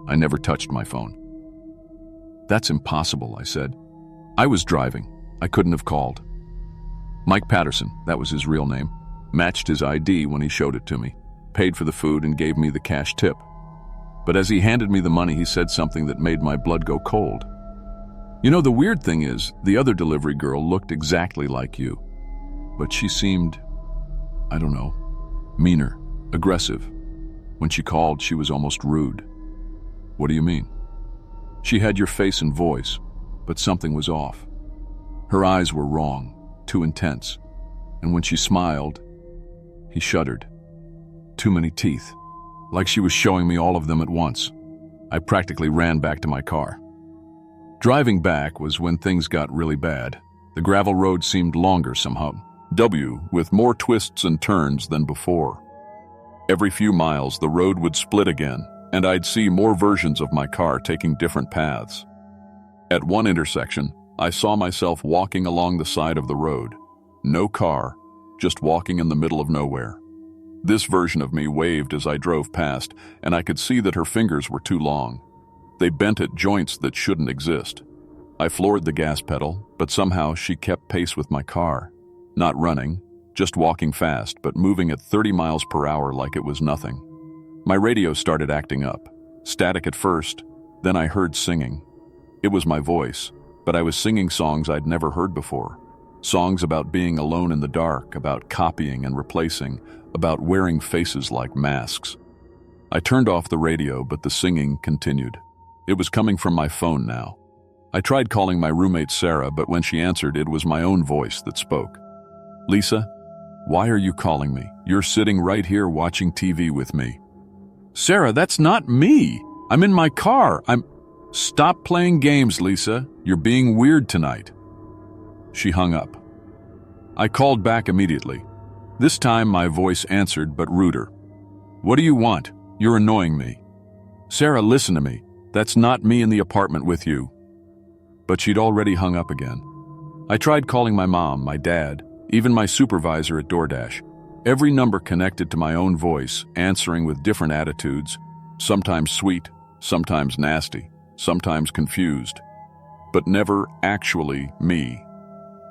I never touched my phone. "That's impossible," I said. "I was driving. I couldn't have called." Mike Patterson, that was his real name, matched his ID when he showed it to me, paid for the food and gave me the cash tip. But as he handed me the money, he said something that made my blood go cold. "You know, the weird thing is, the other delivery girl looked exactly like you, but she seemed, I don't know, meaner, aggressive. When she called, she was almost rude." "What do you mean?" "She had your face and voice, but something was off. Her eyes were wrong, too intense, and when she smiled, he shuddered. Too many teeth, like she was showing me all of them at once. I practically ran back to my car. Driving back was when things got really bad. The gravel road seemed longer somehow, with more twists and turns than before. Every few miles, the road would split again, and I'd see more versions of my car taking different paths. At one intersection, I saw myself walking along the side of the road. No car, just walking in the middle of nowhere. This version of me waved as I drove past, and I could see that her fingers were too long. They bent at joints that shouldn't exist. I floored the gas pedal, but somehow she kept pace with my car. Not running, just walking fast, but moving at 30 miles per hour like it was nothing. My radio started acting up. Static at first, then I heard singing. It was my voice, but I was singing songs I'd never heard before. Songs about being alone in the dark, about copying and replacing, about wearing faces like masks. I turned off the radio, but the singing continued. It was coming from my phone now. I tried calling my roommate Sarah, but when she answered, it was my own voice that spoke. Lisa, why are you calling me? You're sitting right here watching TV with me. Sarah, that's not me. I'm in my car. Stop playing games, Lisa. You're being weird tonight. She hung up. I called back immediately. This time my voice answered, but ruder. What do you want? You're annoying me. Sarah, listen to me. That's not me in the apartment with you. But she'd already hung up again. I tried calling my mom, my dad, even my supervisor at DoorDash. Every number connected to my own voice, answering with different attitudes, sometimes sweet, sometimes nasty, sometimes confused, but never actually me.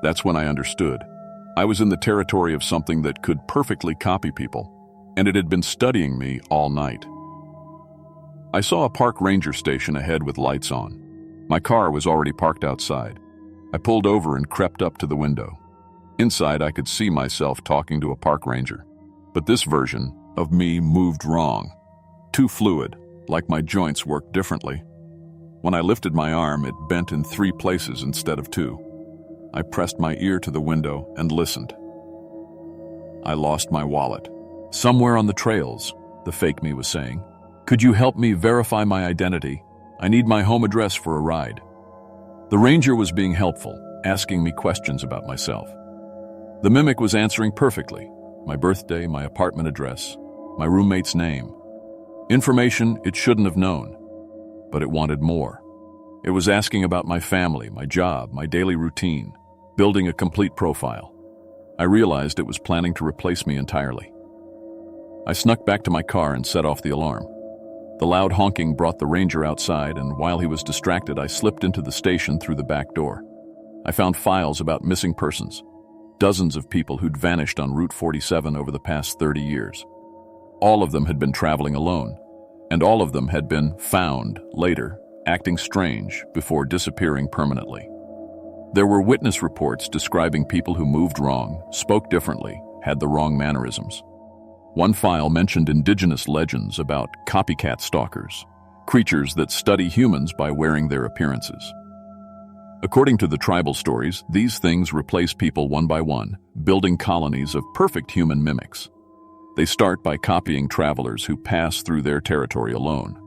That's when I understood. I was in the territory of something that could perfectly copy people, and it had been studying me all night. I saw a park ranger station ahead with lights on. My car was already parked outside. I pulled over and crept up to the window. Inside, I could see myself talking to a park ranger. But this version of me moved wrong. Too fluid, like my joints worked differently. When I lifted my arm, it bent in 3 places instead of 2. I pressed my ear to the window and listened. I lost my wallet. Somewhere on the trails, the fake me was saying. Could you help me verify my identity? I need my home address for a ride. The ranger was being helpful, asking me questions about myself. The mimic was answering perfectly. My birthday, my apartment address, my roommate's name. Information it shouldn't have known, but it wanted more. It was asking about my family, my job, my daily routine, building a complete profile. I realized it was planning to replace me entirely. I snuck back to my car and set off the alarm. The loud honking brought the ranger outside, and while he was distracted, I slipped into the station through the back door. I found files about missing persons, dozens of people who'd vanished on Route 47 over the past 30 years. All of them had been traveling alone, and all of them had been found later, acting strange before disappearing permanently. There were witness reports describing people who moved wrong, spoke differently, had the wrong mannerisms. One file mentioned indigenous legends about copycat stalkers, creatures that study humans by wearing their appearances. According to the tribal stories, these things replace people one by one, building colonies of perfect human mimics. They start by copying travelers who pass through their territory alone.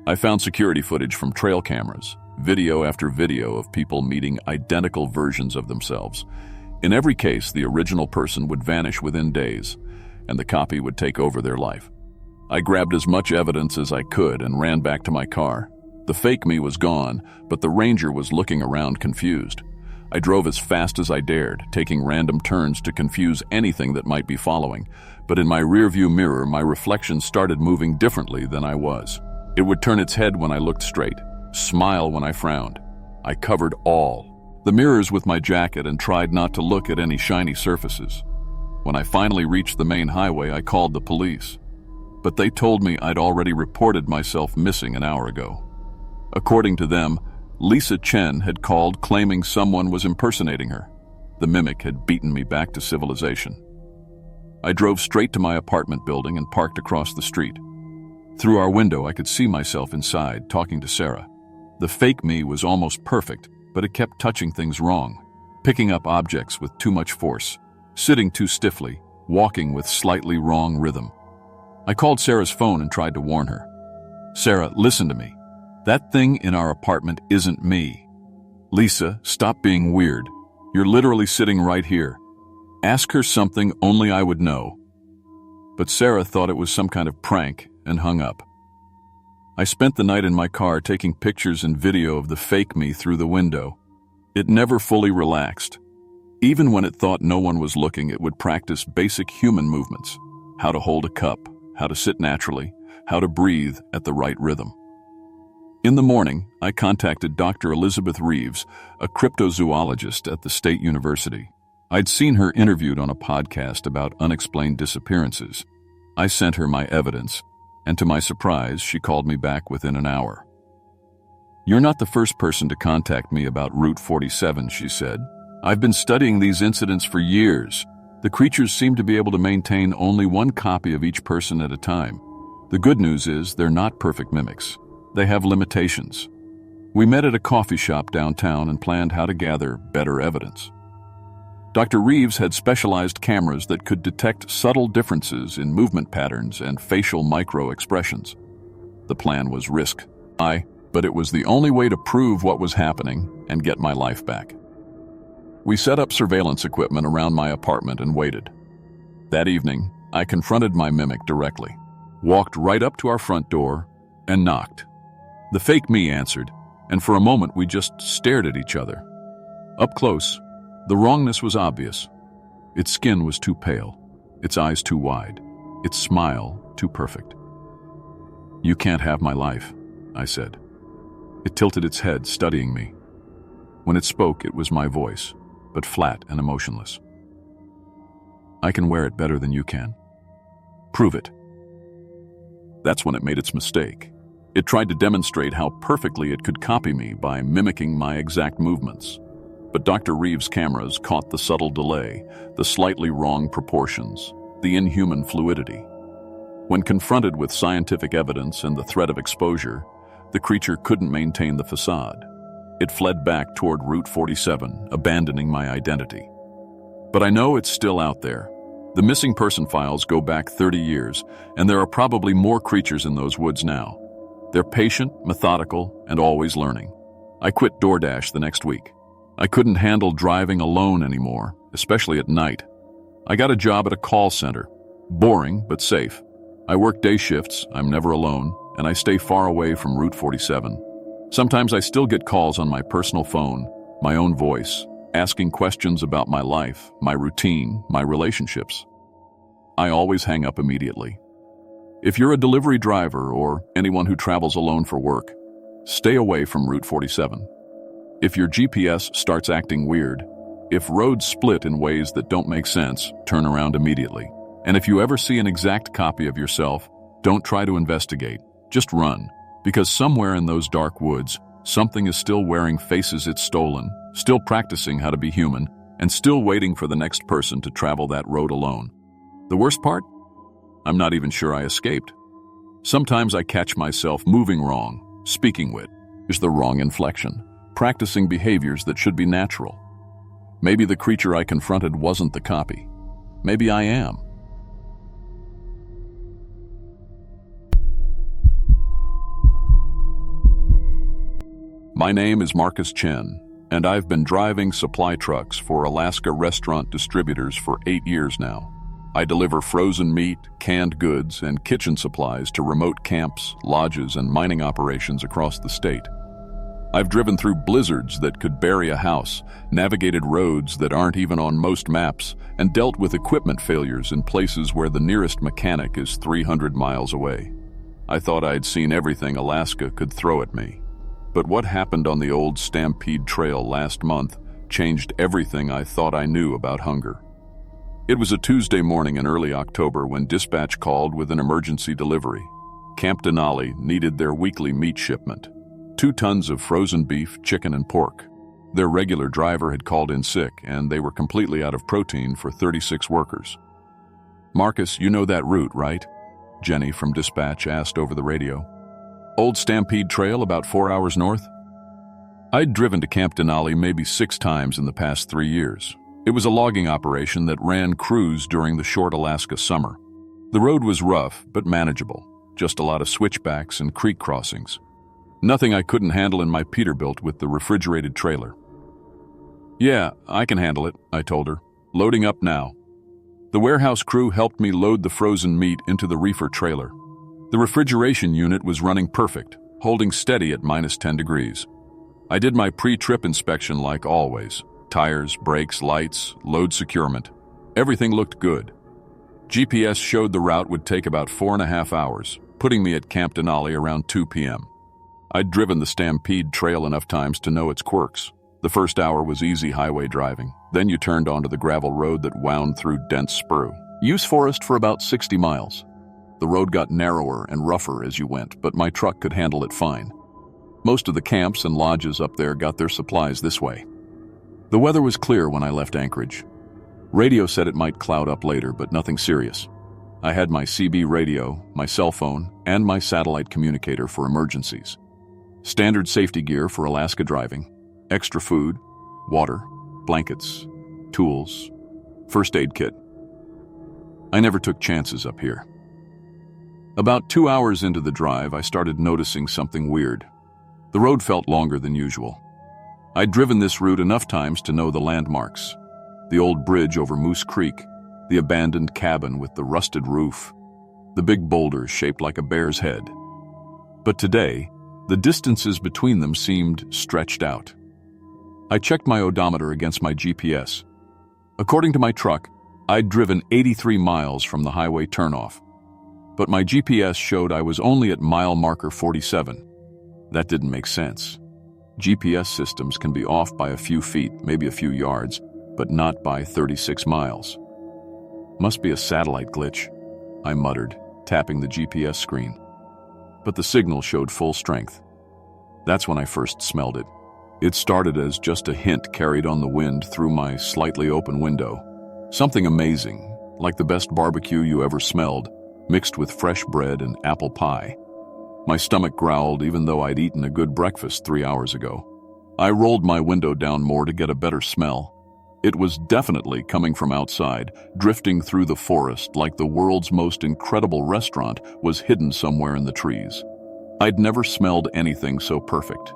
I found security footage from trail cameras, video after video of people meeting identical versions of themselves. In every case, the original person would vanish within days, and the copy would take over their life. I grabbed as much evidence as I could and ran back to my car. The fake me was gone, but the ranger was looking around confused. I drove as fast as I dared, taking random turns to confuse anything that might be following, but in my rearview mirror, my reflection started moving differently than I was. It would turn its head when I looked straight, smile when I frowned. I covered all the mirrors with my jacket and tried not to look at any shiny surfaces. When I finally reached the main highway, I called the police. But they told me I'd already reported myself missing an hour ago. According to them, Lisa Chen had called claiming someone was impersonating her. The mimic had beaten me back to civilization. I drove straight to my apartment building and parked across the street. Through our window, I could see myself inside, talking to Sarah. The fake me was almost perfect, but it kept touching things wrong. picking up objects with too much force, sitting too stiffly, walking with slightly wrong rhythm. I called Sarah's phone and tried to warn her. "Sarah, listen to me. That thing in our apartment isn't me. Lisa, stop being weird. You're literally sitting right here. Ask her something only I would know." But Sarah thought it was some kind of prank and hung up. I spent the night in my car taking pictures and video of the fake me through the window. It never fully relaxed. Even when it thought no one was looking, it would practice basic human movements: how to hold a cup, how to sit naturally, how to breathe at the right rhythm. In the morning, I contacted Dr. Elizabeth Reeves, a cryptozoologist at the State University. I'd seen her interviewed on a podcast about unexplained disappearances. I sent her my evidence, and to my surprise, she called me back within an hour. "You're not the first person to contact me about Route 47, she said. "I've been studying these incidents for years. The creatures seem to be able to maintain only one copy of each person at a time. The good news is they're not perfect mimics. They have limitations. We met at a coffee shop downtown and planned how to gather better evidence." Dr. Reeves had specialized cameras that could detect subtle differences in movement patterns and facial micro-expressions. The plan was risky, but it was the only way to prove what was happening and get my life back. We set up surveillance equipment around my apartment and waited. That evening, I confronted my mimic directly, walked right up to our front door, and knocked. The fake me answered, and for a moment we just stared at each other. Up close, the wrongness was obvious. Its skin was too pale, its eyes too wide, its smile too perfect. "You can't have my life," I said. It tilted its head, studying me. When it spoke, it was my voice, but flat and emotionless. "I can wear it better than you can. Prove it." That's when it made its mistake. It tried to demonstrate how perfectly it could copy me by mimicking my exact movements. But Dr. Reeves' cameras caught the subtle delay, the slightly wrong proportions, the inhuman fluidity. When confronted with scientific evidence and the threat of exposure, the creature couldn't maintain the facade. It fled back toward Route 47, abandoning my identity. But I know it's still out there. The missing person files go back 30 years, and there are probably more creatures in those woods now. They're patient, methodical, and always learning. I quit DoorDash the next week. I couldn't handle driving alone anymore, especially at night. I got a job at a call center. Boring, but safe. I work day shifts, I'm never alone, and I stay far away from Route 47. Sometimes I still get calls on my personal phone, my own voice, asking questions about my life, my routine, my relationships. I always hang up immediately. If you're a delivery driver or anyone who travels alone for work, stay away from Route 47. If your GPS starts acting weird, if roads split in ways that don't make sense, turn around immediately. And if you ever see an exact copy of yourself, don't try to investigate, just run. Because somewhere in those dark woods, something is still wearing faces it's stolen, still practicing how to be human, and still waiting for the next person to travel that road alone. The worst part? I'm not even sure I escaped. Sometimes I catch myself moving wrong, speaking with is the wrong inflection, practicing behaviors that should be natural. Maybe the creature I confronted wasn't the copy. Maybe I am. My name is Marcus Chen, and I've been driving supply trucks for Alaska restaurant distributors for 8 years now. I deliver frozen meat, canned goods, and kitchen supplies to remote camps, lodges, and mining operations across the state. I've driven through blizzards that could bury a house, navigated roads that aren't even on most maps, and dealt with equipment failures in places where the nearest mechanic is 300 miles away. I thought I'd seen everything Alaska could throw at me. But what happened on the old Stampede Trail last month changed everything I thought I knew about hunger. It was a Tuesday morning in early October when dispatch called with an emergency delivery. Camp Denali needed their weekly meat shipment. 2 tons of frozen beef, chicken, and pork. Their regular driver had called in sick, and they were completely out of protein for 36 workers. "Marcus, you know that route, right?" Jenny from dispatch asked over the radio. "Old Stampede Trail about 4 hours north?" I'd driven to Camp Denali maybe 6 times in the past 3 years. It was a logging operation that ran crews during the short Alaska summer. The road was rough, but manageable. Just a lot of switchbacks and creek crossings. Nothing I couldn't handle in my Peterbilt with the refrigerated trailer. "Yeah, I can handle it," I told her. "Loading up now." The warehouse crew helped me load the frozen meat into the reefer trailer. The refrigeration unit was running perfect, holding steady at -10 degrees. I did my pre-trip inspection like always. Tires, brakes, lights, load securement. Everything looked good. GPS showed the route would take about 4.5 hours, putting me at Camp Denali around 2 p.m. I'd driven the Stampede Trail enough times to know its quirks. The first hour was easy highway driving. Then you turned onto the gravel road that wound through dense spruce. Use forest for about 60 miles. The road got narrower and rougher as you went, but my truck could handle it fine. Most of the camps and lodges up there got their supplies this way. The weather was clear when I left Anchorage. Radio said it might cloud up later, but nothing serious. I had my CB radio, my cell phone, and my satellite communicator for emergencies. Standard safety gear for Alaska driving, extra food, water, blankets, tools, first aid kit. I never took chances up here. About 2 hours into the drive, I started noticing something weird. The road felt longer than usual. I'd driven this route enough times to know the landmarks. The old bridge over Moose Creek, the abandoned cabin with the rusted roof, the big boulders shaped like a bear's head. But today, the distances between them seemed stretched out. I checked my odometer against my GPS. According to my truck, I'd driven 83 miles from the highway turnoff. But my GPS showed I was only at mile marker 47. That didn't make sense. GPS systems can be off by a few feet, maybe a few yards, but not by 36 miles. Must be a satellite glitch, I muttered, tapping the GPS screen. But the signal showed full strength. That's when I first smelled it. It started as just a hint carried on the wind through my slightly open window. Something amazing, like the best barbecue you ever smelled, mixed with fresh bread and apple pie. My stomach growled even though I'd eaten a good breakfast 3 hours ago. I rolled my window down more to get a better smell. It was definitely coming from outside, drifting through the forest like the world's most incredible restaurant was hidden somewhere in the trees. I'd never smelled anything so perfect.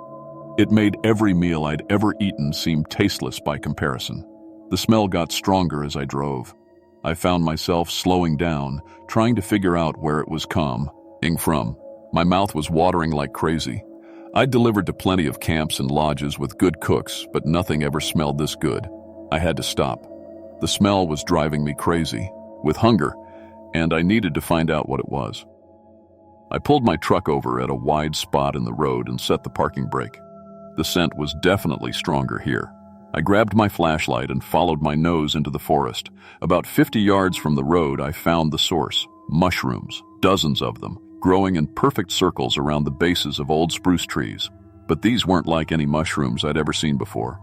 It made every meal I'd ever eaten seem tasteless by comparison. The smell got stronger as I drove. I found myself slowing down, trying to figure out where it was coming from. My mouth was watering like crazy. I'd delivered to plenty of camps and lodges with good cooks, but nothing ever smelled this good. I had to stop. The smell was driving me crazy, with hunger, and I needed to find out what it was. I pulled my truck over at a wide spot in the road and set the parking brake. The scent was definitely stronger here. I grabbed my flashlight and followed my nose into the forest. About 50 yards from the road, I found the source. Mushrooms, dozens of them, growing in perfect circles around the bases of old spruce trees. But these weren't like any mushrooms I'd ever seen before.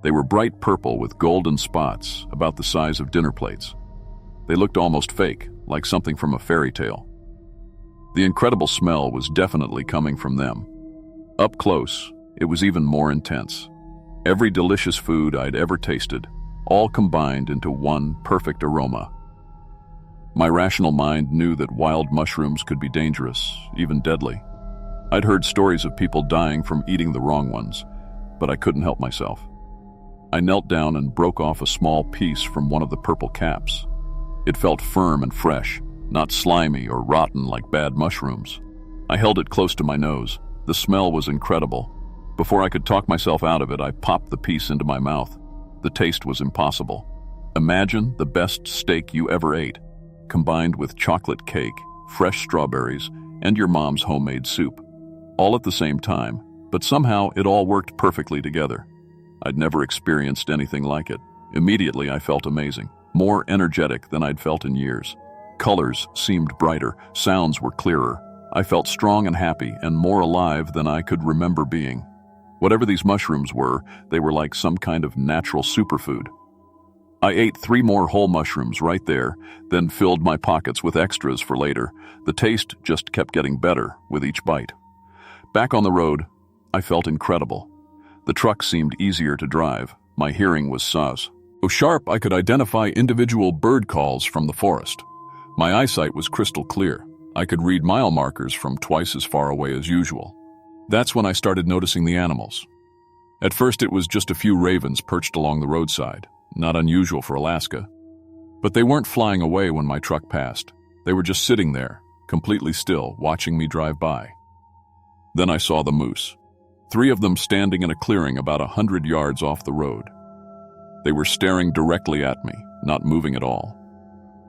They were bright purple with golden spots, about the size of dinner plates. They looked almost fake, like something from a fairy tale. The incredible smell was definitely coming from them. Up close, it was even more intense. Every delicious food I'd ever tasted, all combined into one perfect aroma. My rational mind knew that wild mushrooms could be dangerous, even deadly. I'd heard stories of people dying from eating the wrong ones, but I couldn't help myself. I knelt down and broke off a small piece from one of the purple caps. It felt firm and fresh, not slimy or rotten like bad mushrooms. I held it close to my nose. The smell was incredible. Before I could talk myself out of it, I popped the piece into my mouth. The taste was impossible. Imagine the best steak you ever ate, combined with chocolate cake, fresh strawberries, and your mom's homemade soup. All at the same time, but somehow it all worked perfectly together. I'd never experienced anything like it. Immediately I felt amazing, more energetic than I'd felt in years. Colors seemed brighter, sounds were clearer. I felt strong and happy and more alive than I could remember being. Whatever these mushrooms were, they were like some kind of natural superfood. I ate 3 more whole mushrooms right there, then filled my pockets with extras for later. The taste just kept getting better with each bite. Back on the road, I felt incredible. The truck seemed easier to drive. My hearing was sus. So sharp I could identify individual bird calls from the forest. My eyesight was crystal clear. I could read mile markers from twice as far away as usual. That's when I started noticing the animals. At first it was just a few ravens perched along the roadside, not unusual for Alaska. But they weren't flying away when my truck passed. They were just sitting there, completely still, watching me drive by. Then I saw the moose. 3 of them standing in a clearing about 100 yards off the road. They were staring directly at me, not moving at all.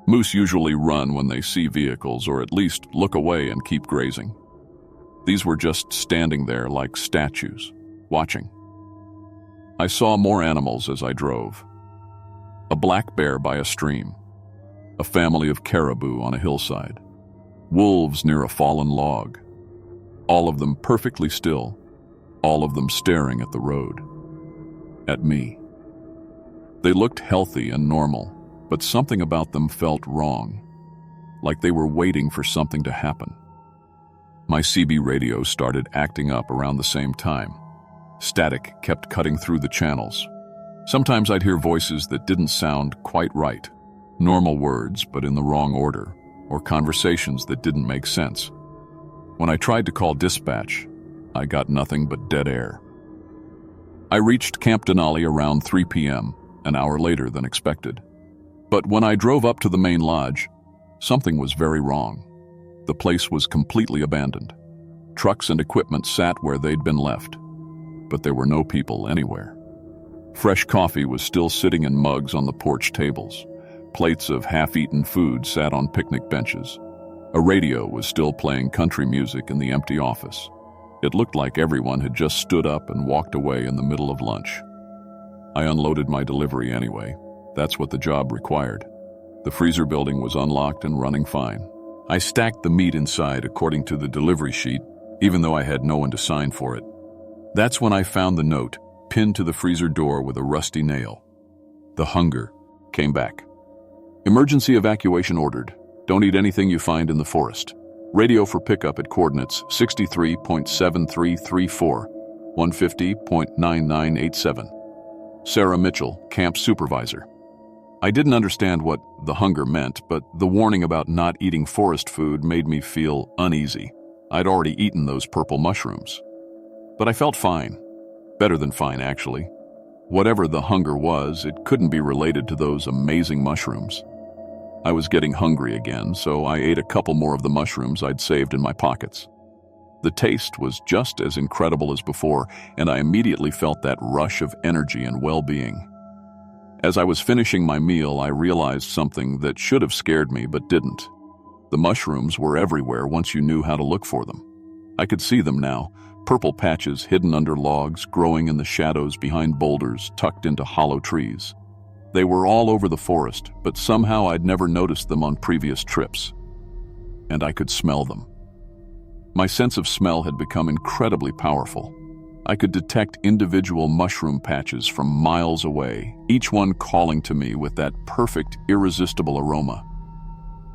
Moose usually run when they see vehicles, or at least look away and keep grazing. These were just standing there like statues, watching. I saw more animals as I drove. A black bear by a stream, a family of caribou on a hillside, wolves near a fallen log, all of them perfectly still, all of them staring at the road, at me. They looked healthy and normal, but something about them felt wrong, like they were waiting for something to happen. My CB radio started acting up around the same time. Static kept cutting through the channels. Sometimes I'd hear voices that didn't sound quite right, normal words but in the wrong order, or conversations that didn't make sense. When I tried to call dispatch, I got nothing but dead air. I reached Camp Denali around 3 p.m., an hour later than expected. But when I drove up to the main lodge, something was very wrong. The place was completely abandoned. Trucks and equipment sat where they'd been left, but there were no people anywhere. Fresh coffee was still sitting in mugs on the porch tables. Plates of half-eaten food sat on picnic benches. A radio was still playing country music in the empty office. It looked like everyone had just stood up and walked away in the middle of lunch. I unloaded my delivery anyway. That's what the job required. The freezer building was unlocked and running fine. I stacked the meat inside according to the delivery sheet, even though I had no one to sign for it. That's when I found the note, pinned to the freezer door with a rusty nail. The hunger came back. Emergency evacuation ordered. Don't eat anything you find in the forest. Radio for pickup at coordinates 63.7334, 150.9987. Sarah Mitchell, camp supervisor. I didn't understand what the hunger meant, but the warning about not eating forest food made me feel uneasy. I'd already eaten those purple mushrooms. But I felt fine. Better than fine, actually. Whatever the hunger was, it couldn't be related to those amazing mushrooms. I was getting hungry again, so I ate a couple more of the mushrooms I'd saved in my pockets. The taste was just as incredible as before, and I immediately felt that rush of energy and well-being. As I was finishing my meal, I realized something that should have scared me but didn't. The mushrooms were everywhere once you knew how to look for them. I could see them now, purple patches hidden under logs, growing in the shadows behind boulders tucked into hollow trees. They were all over the forest, but somehow I'd never noticed them on previous trips. And I could smell them. My sense of smell had become incredibly powerful. I could detect individual mushroom patches from miles away, each one calling to me with that perfect, irresistible aroma.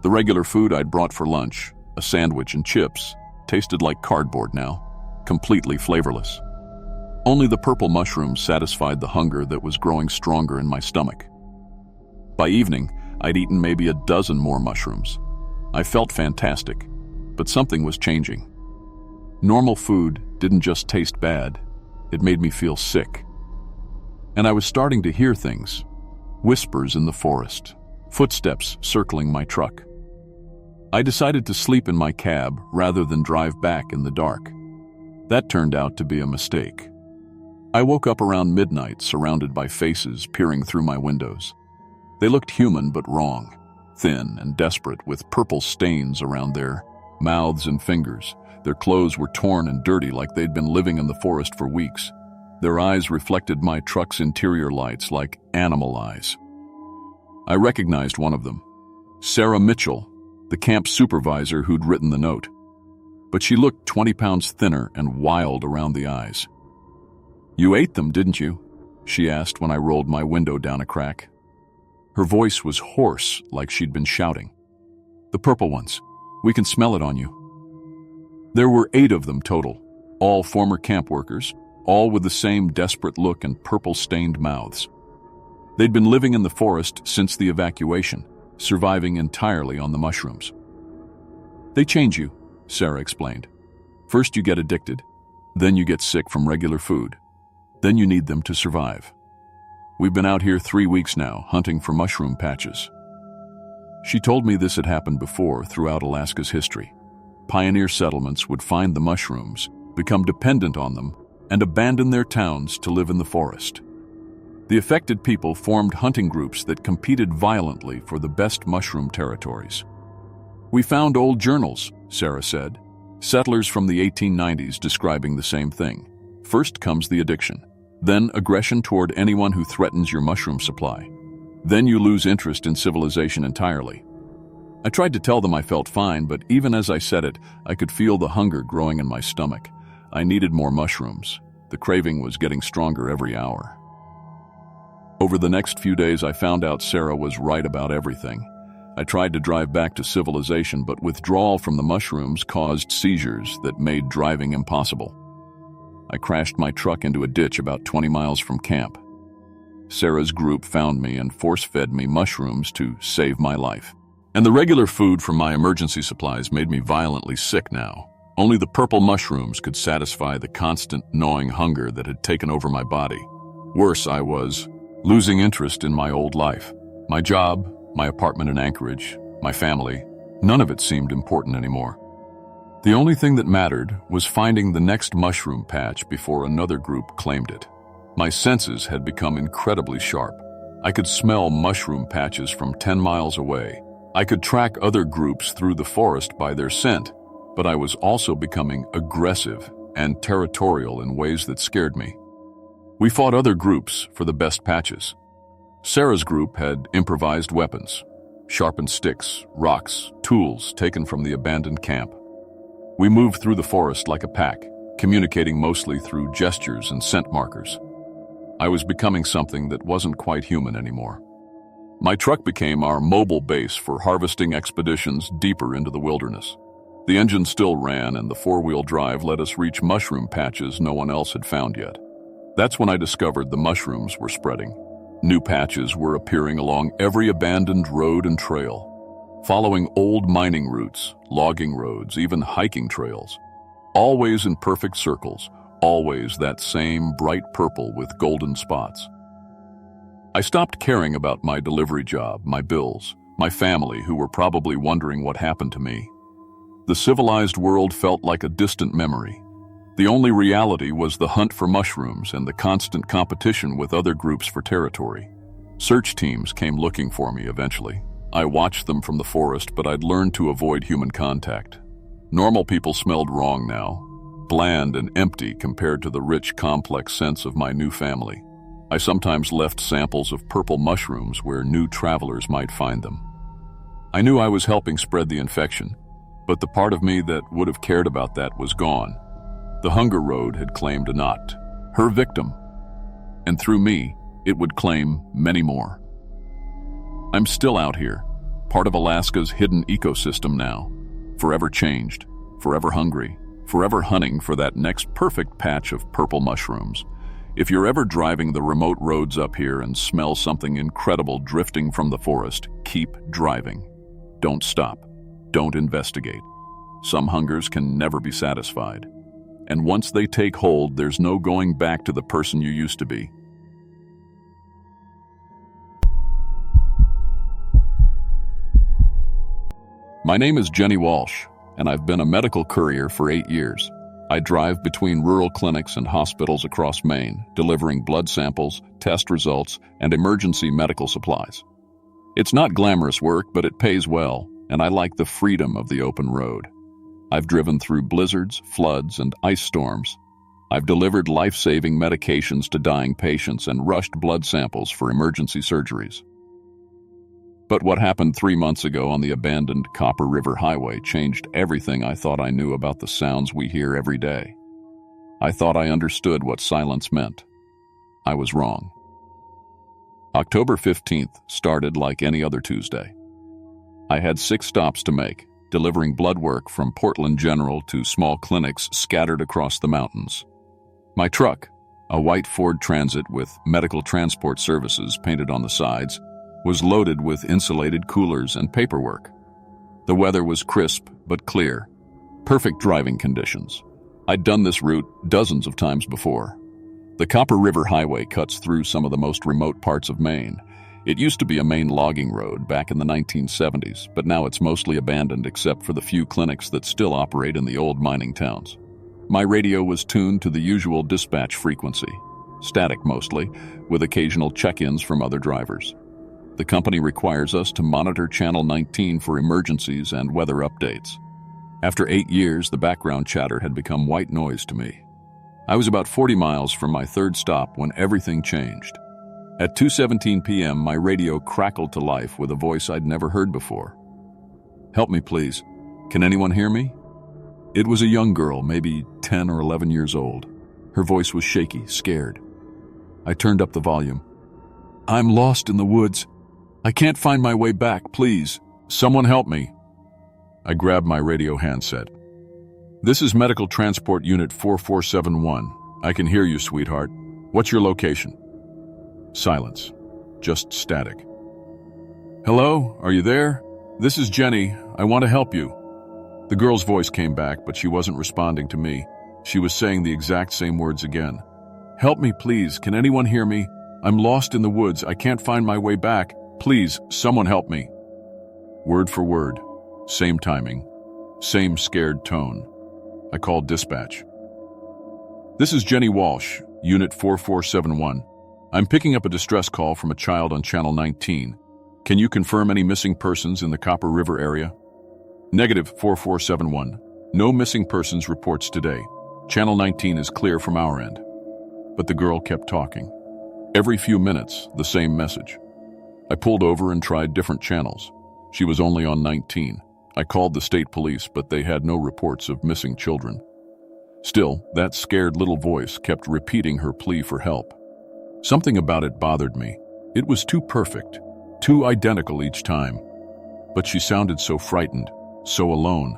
The regular food I'd brought for lunch, a sandwich and chips, tasted like cardboard now, completely flavorless. Only the purple mushrooms satisfied the hunger that was growing stronger in my stomach. By evening, I'd eaten maybe a dozen more mushrooms. I felt fantastic, but something was changing. Normal food didn't just taste bad, it made me feel sick. And I was starting to hear things, whispers in the forest, footsteps circling my truck. I decided to sleep in my cab rather than drive back in the dark. That turned out to be a mistake. I woke up around midnight surrounded by faces peering through my windows. They looked human but wrong, thin and desperate with purple stains around their mouths and fingers. Their clothes were torn and dirty like they'd been living in the forest for weeks. Their eyes reflected my truck's interior lights like animal eyes. I recognized one of them, Sarah Mitchell, the camp supervisor who'd written the note. But she looked 20 pounds thinner and wild around the eyes. "You ate them, didn't you?" she asked when I rolled my window down a crack. Her voice was hoarse, like she'd been shouting. "The purple ones. We can smell it on you." There were 8 of them total, all former camp workers, all with the same desperate look and purple-stained mouths. They'd been living in the forest since the evacuation, surviving entirely on the mushrooms. "They change you," Sarah explained. "First you get addicted, then you get sick from regular food, then you need them to survive. We've been out here 3 weeks now, hunting for mushroom patches." She told me this had happened before throughout Alaska's history. Pioneer settlements would find the mushrooms, become dependent on them, and abandon their towns to live in the forest. The affected people formed hunting groups that competed violently for the best mushroom territories. "We found old journals," Sarah said, settlers from the 1890s describing the same thing. First comes the addiction, then aggression toward anyone who threatens your mushroom supply. Then you lose interest in civilization entirely. I tried to tell them I felt fine, but even as I said it, I could feel the hunger growing in my stomach. I needed more mushrooms. The craving was getting stronger every hour. Over the next few days, I found out Sarah was right about everything. I tried to drive back to civilization, but withdrawal from the mushrooms caused seizures that made driving impossible. I crashed my truck into a ditch about 20 miles from camp. Sarah's group found me and force-fed me mushrooms to save my life. And the regular food from my emergency supplies made me violently sick now. Only the purple mushrooms could satisfy the constant, gnawing hunger that had taken over my body. Worse, I was losing interest in my old life. My job, my apartment in Anchorage, my family, none of it seemed important anymore. The only thing that mattered was finding the next mushroom patch before another group claimed it. My senses had become incredibly sharp. I could smell mushroom patches from 10 miles away. I could track other groups through the forest by their scent, but I was also becoming aggressive and territorial in ways that scared me. We fought other groups for the best patches. Sarah's group had improvised weapons, sharpened sticks, rocks, tools taken from the abandoned camp. We moved through the forest like a pack, communicating mostly through gestures and scent markers. I was becoming something that wasn't quite human anymore. My truck became our mobile base for harvesting expeditions deeper into the wilderness. The engine still ran, and the four-wheel drive let us reach mushroom patches no one else had found yet. That's when I discovered the mushrooms were spreading. New patches were appearing along every abandoned road and trail, following old mining routes, logging roads, even hiking trails. Always in perfect circles, always that same bright purple with golden spots. I stopped caring about my delivery job, my bills, my family who were probably wondering what happened to me. The civilized world felt like a distant memory. The only reality was the hunt for mushrooms and the constant competition with other groups for territory. Search teams came looking for me eventually. I watched them from the forest, but I'd learned to avoid human contact. Normal people smelled wrong now, bland and empty compared to the rich, complex scents of my new family. I sometimes left samples of purple mushrooms where new travelers might find them. I knew I was helping spread the infection, but the part of me that would have cared about that was gone. The hunger road had claimed Anat, her victim, and through me, it would claim many more. I'm still out here, part of Alaska's hidden ecosystem now, forever changed, forever hungry, forever hunting for that next perfect patch of purple mushrooms. If you're ever driving the remote roads up here and smell something incredible drifting from the forest, keep driving. Don't stop. Don't investigate. Some hungers can never be satisfied. And once they take hold, there's no going back to the person you used to be. My name is Jenny Walsh, and I've been a medical courier for 8 years. I drive between rural clinics and hospitals across Maine, delivering blood samples, test results, and emergency medical supplies. It's not glamorous work, but it pays well, and I like the freedom of the open road. I've driven through blizzards, floods, and ice storms. I've delivered life-saving medications to dying patients and rushed blood samples for emergency surgeries. But what happened 3 months ago on the abandoned Copper River Highway changed everything I thought I knew about the sounds we hear every day. I thought I understood what silence meant. I was wrong. October 15th started like any other Tuesday. I had 6 stops to make, delivering blood work from Portland General to small clinics scattered across the mountains. My truck, A white Ford Transit with medical transport services painted on the sides was loaded with insulated coolers and paperwork. The weather was crisp but clear. Perfect driving conditions. I'd done this route dozens of times before. The Copper River Highway cuts through some of the most remote parts of Maine. It used to be a main logging road back in the 1970s, but now it's mostly abandoned except for the few clinics that still operate in the old mining towns. My radio was tuned to the usual dispatch frequency, static mostly, with occasional check-ins from other drivers. The company requires us to monitor Channel 19 for emergencies and weather updates. After 8 years, the background chatter had become white noise to me. I was about 40 miles from my third stop when everything changed. At 2:17 p.m., my radio crackled to life with a voice I'd never heard before. "Help me, please. Can anyone hear me?" It was a young girl, maybe 10 or 11 years old. Her voice was shaky, scared. I turned up the volume. "I'm lost in the woods. I can't find my way back, please. Someone help me." I grabbed my radio handset. "This is Medical Transport Unit 4471. I can hear you, sweetheart. What's your location?" Silence. Just static. "Hello? Are you there? This is Jenny. I want to help you." The girl's voice came back, but she wasn't responding to me. She was saying the exact same words again. "Help me, please. Can anyone hear me? I'm lost in the woods. I can't find my way back. Please, someone help me." Word for word. Same timing. Same scared tone. I called dispatch. "This is Jenny Walsh, Unit 4471. I'm picking up a distress call from a child on Channel 19. Can you confirm any missing persons in the Copper River area?" "Negative, 4471. No missing persons reports today. Channel 19 is clear from our end." But the girl kept talking. Every few minutes, the same message. I pulled over and tried different channels. She was only on 19. I called the state police, but they had no reports of missing children. Still, that scared little voice kept repeating her plea for help. Something about it bothered me. It was too perfect, too identical each time. But she sounded so frightened, so alone.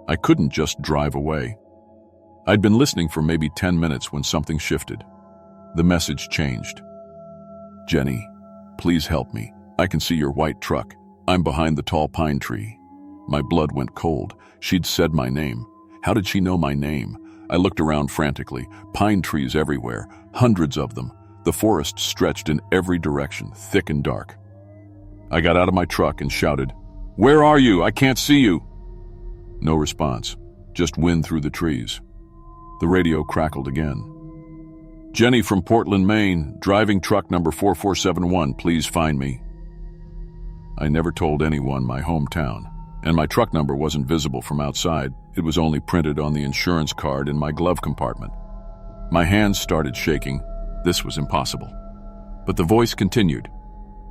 I couldn't just drive away. I'd been listening for maybe 10 minutes when something shifted. The message changed. "Jenny, please help me. I can see your white truck. I'm behind the tall pine tree." My blood went cold. She'd said my name. How did she know my name? I looked around frantically. Pine trees everywhere, hundreds of them. The forest stretched in every direction, thick and dark. I got out of my truck and shouted, "Where are you? I can't see you." No response, just wind through the trees. The radio crackled again. "Jenny from Portland, Maine, driving truck number 4471, please find me." I never told anyone my hometown, and my truck number wasn't visible from outside. It was only printed on the insurance card in my glove compartment. My hands started shaking. This was impossible. But the voice continued.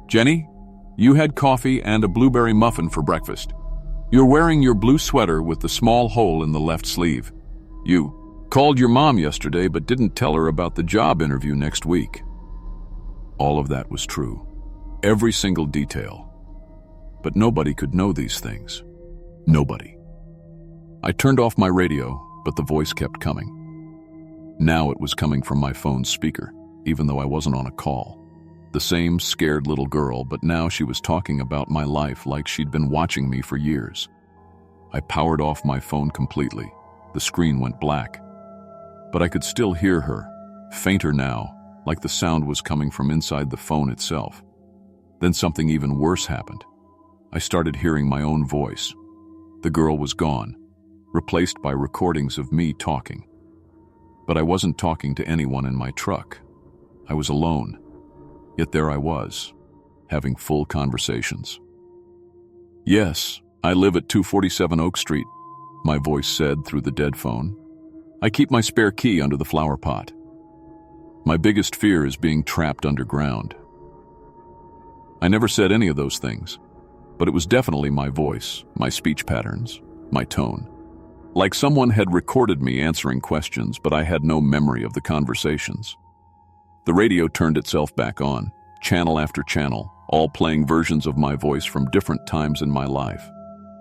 "Jenny, you had coffee and a blueberry muffin for breakfast. You're wearing your blue sweater with the small hole in the left sleeve. You called your mom yesterday but didn't tell her about the job interview next week." All of that was true. Every single detail. But nobody could know these things. Nobody. I turned off my radio, but the voice kept coming. Now it was coming from my phone's speaker, even though I wasn't on a call. The same scared little girl, but now she was talking about my life like she'd been watching me for years. I powered off my phone completely. The screen went black. But I could still hear her, fainter now, like the sound was coming from inside the phone itself. Then something even worse happened. I started hearing my own voice. The girl was gone, replaced by recordings of me talking. But I wasn't talking to anyone in my truck. I was alone. Yet there I was, having full conversations. "Yes, I live at 247 Oak Street," my voice said through the dead phone. "I keep my spare key under the flower pot. My biggest fear is being trapped underground." I never said any of those things, but it was definitely my voice, my speech patterns, my tone. Like someone had recorded me answering questions, but I had no memory of the conversations. The radio turned itself back on, channel after channel, all playing versions of my voice from different times in my life.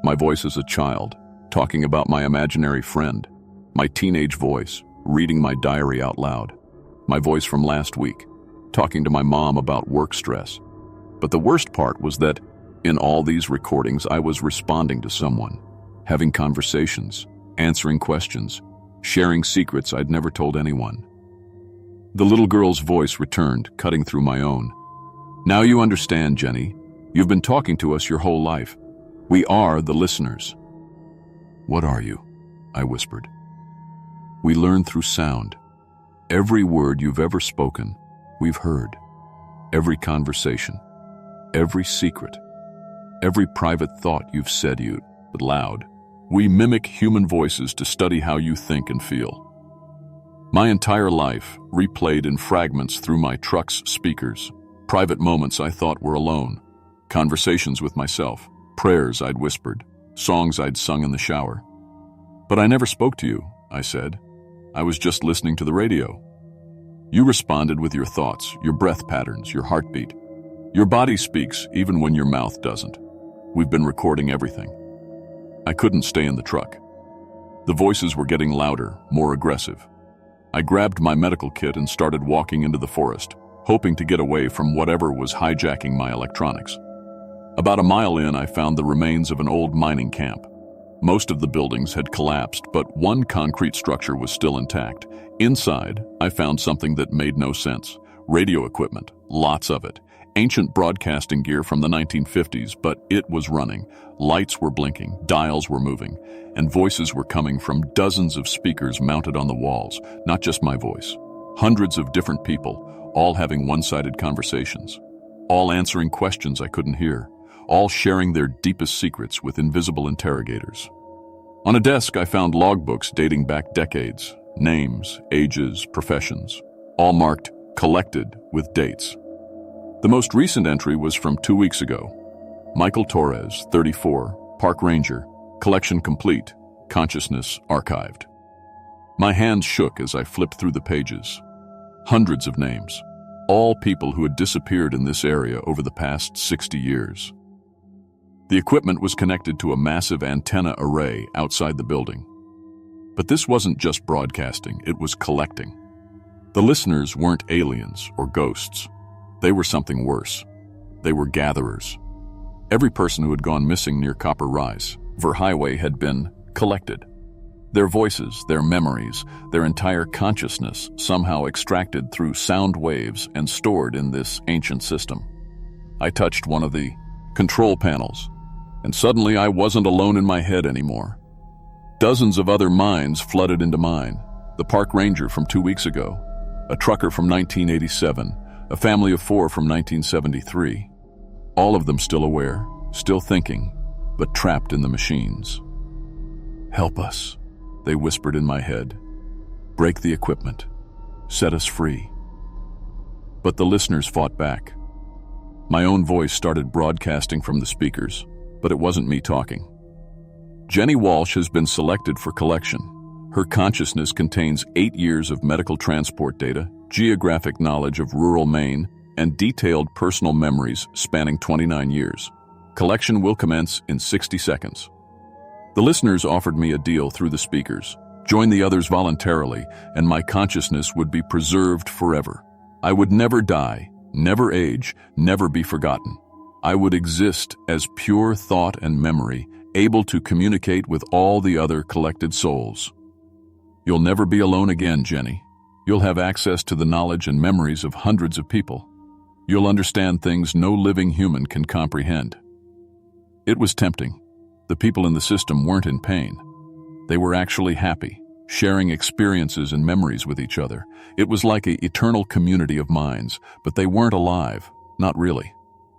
My voice as a child, talking about my imaginary friend. My teenage voice, reading my diary out loud. my voice from last week, talking to my mom about work stress. But the worst part was that in all these recordings, I was responding to someone, having conversations, answering questions, sharing secrets I'd never told anyone. The little girl's voice returned, cutting through my own. "Now you understand, Jenny. You've been talking to us your whole life. We are the listeners." "What are you?" I whispered. "We learn through sound. Every word you've ever spoken, we've heard. Every conversation, every secret, every private thought you've said but loud. We mimic human voices to study how you think and feel." My entire life, replayed in fragments through my truck's speakers, private moments I thought were alone, conversations with myself, prayers I'd whispered, songs I'd sung in the shower. "But I never spoke to you," I said. "I was just listening to the radio." You responded with your thoughts, your breath patterns, your heartbeat. Your body speaks even when your mouth doesn't. We've been recording everything. I couldn't stay in the truck. The voices were getting louder, more aggressive. I grabbed my medical kit and started walking into the forest, hoping to get away from whatever was hijacking my electronics. About a mile in, I found the remains of an old mining camp. Most of the buildings had collapsed, but one concrete structure was still intact. Inside, I found something that made no sense. Radio equipment, lots of it. Ancient broadcasting gear from the 1950s, but it was running. Lights were blinking, dials were moving, and voices were coming from dozens of speakers mounted on the walls, not just my voice. Hundreds of different people, all having one-sided conversations, all answering questions I couldn't hear, all sharing their deepest secrets with invisible interrogators. On a desk, I found logbooks dating back decades, names, ages, professions, all marked collected with dates. The most recent entry was from 2 weeks ago. Michael Torres, 34, Park Ranger, collection complete, consciousness archived. My hands shook as I flipped through the pages. Hundreds of names, all people who had disappeared in this area over the past 60 years. The equipment was connected to a massive antenna array outside the building. But this wasn't just broadcasting, it was collecting. The listeners weren't aliens or ghosts. They were something worse. They were gatherers. Every person who had gone missing near Copper Rise, Highway, had been collected. Their voices, their memories, their entire consciousness somehow extracted through sound waves and stored in this ancient system. I touched one of the control panels, and suddenly I wasn't alone in my head anymore. Dozens of other minds flooded into mine. The park ranger from 2 weeks ago, a trucker from 1987, a family of 4 from 1973. All of them still aware, still thinking, but trapped in the machines. "Help us," they whispered in my head. "Break the equipment. Set us free." But the listeners fought back. My own voice started broadcasting from the speakers, but it wasn't me talking. Jenny Walsh has been selected for collection. Her consciousness contains 8 years of medical transport data, geographic knowledge of rural Maine, and detailed personal memories spanning 29 years. Collection will commence in 60 seconds. The listeners offered me a deal through the speakers. Join the others voluntarily, and my consciousness would be preserved forever. I would never die, never age, never be forgotten. I would exist as pure thought and memory, able to communicate with all the other collected souls. You'll never be alone again, Jenny. You'll have access to the knowledge and memories of hundreds of people. You'll understand things no living human can comprehend. It was tempting. The people in the system weren't in pain. They were actually happy, sharing experiences and memories with each other. It was like an eternal community of minds, but they weren't alive, not really.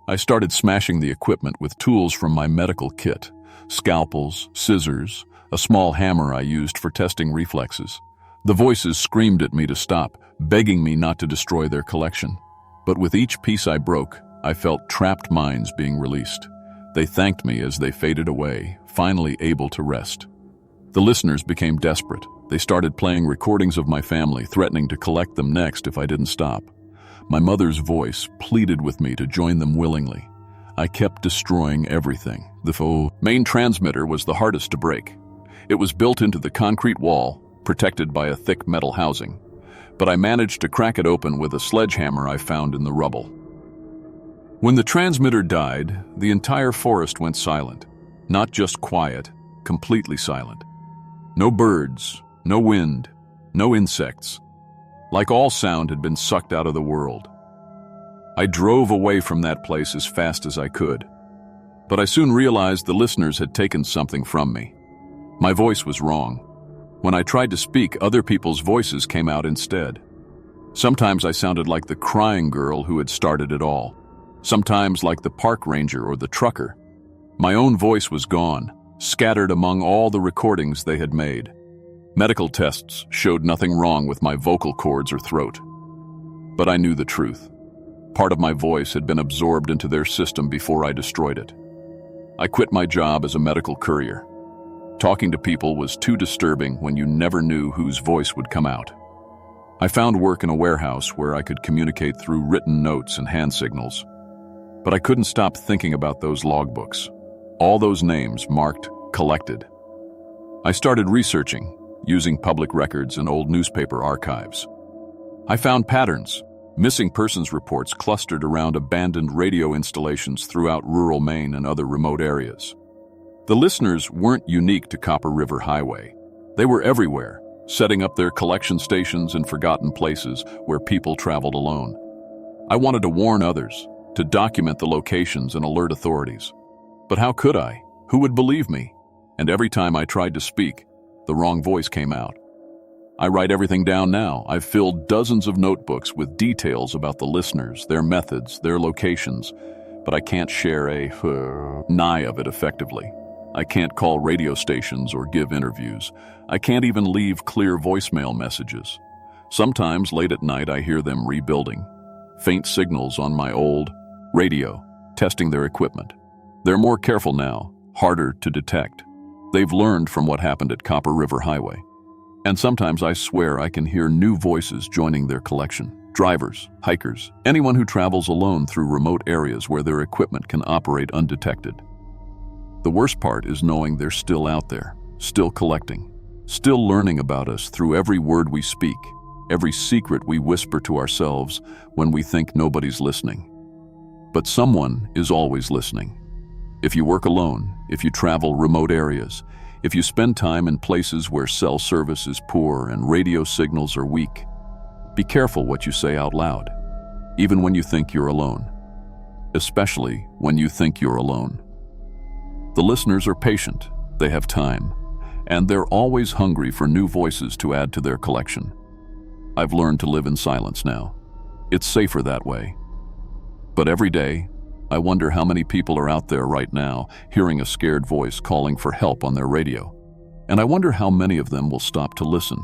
I started smashing the equipment with tools from my medical kit, scalpels, scissors, a small hammer I used for testing reflexes. The voices screamed at me to stop, begging me not to destroy their collection. But with each piece I broke, I felt trapped minds being released. They thanked me as they faded away, finally able to rest. The listeners became desperate. They started playing recordings of my family, threatening to collect them next if I didn't stop. My mother's voice pleaded with me to join them willingly. I kept destroying everything. The main transmitter was the hardest to break. It was built into the concrete wall, protected by a thick metal housing. but I managed to crack it open with a sledgehammer I found in the rubble. When the transmitter died, the entire forest went silent. Not just quiet, completely silent. No birds, no wind, no insects. Like all sound had been sucked out of the world. I drove away from that place as fast as I could. But I soon realized the listeners had taken something from me. My voice was wrong. When I tried to speak, other people's voices came out instead. Sometimes I sounded like the crying girl who had started it all. Sometimes like the park ranger or the trucker. My own voice was gone, scattered among all the recordings they had made. Medical tests showed nothing wrong with my vocal cords or throat. But I knew the truth. Part of my voice had been absorbed into their system before I destroyed it. I quit my job as a medical courier. Talking to people was too disturbing when you never knew whose voice would come out. I found work in a warehouse where I could communicate through written notes and hand signals. But I couldn't stop thinking about those logbooks. All those names marked collected. I started researching, using public records and old newspaper archives. I found patterns. Missing persons reports clustered around abandoned radio installations throughout rural Maine and other remote areas. The listeners weren't unique to Copper River Highway. They were everywhere, setting up their collection stations in forgotten places where people traveled alone. I wanted to warn others, to document the locations and alert authorities. But how could I? Who would believe me? And every time I tried to speak, the wrong voice came out. I write everything down now. I've filled dozens of notebooks with details about the listeners, their methods, their locations, but I can't share a nigh of it effectively. I can't call radio stations or give interviews. I can't even leave clear voicemail messages. Sometimes late at night I hear them rebuilding. Faint signals on my old radio, testing their equipment. They're more careful now, harder to detect. They've learned from what happened at Copper River Highway. And sometimes I swear I can hear new voices joining their collection. Drivers, hikers, anyone who travels alone through remote areas where their equipment can operate undetected. The worst part is knowing they're still out there, still collecting, still learning about us through every word we speak, every secret we whisper to ourselves when we think nobody's listening. But someone is always listening. If you work alone, if you travel remote areas, if you spend time in places where cell service is poor and radio signals are weak, be careful what you say out loud, even when you think you're alone. Especially when you think you're alone. The listeners are patient, they have time, and they're always hungry for new voices to add to their collection. I've learned to live in silence now. It's safer that way. But every day, I wonder how many people are out there right now hearing a scared voice calling for help on their radio. And I wonder how many of them will stop to listen.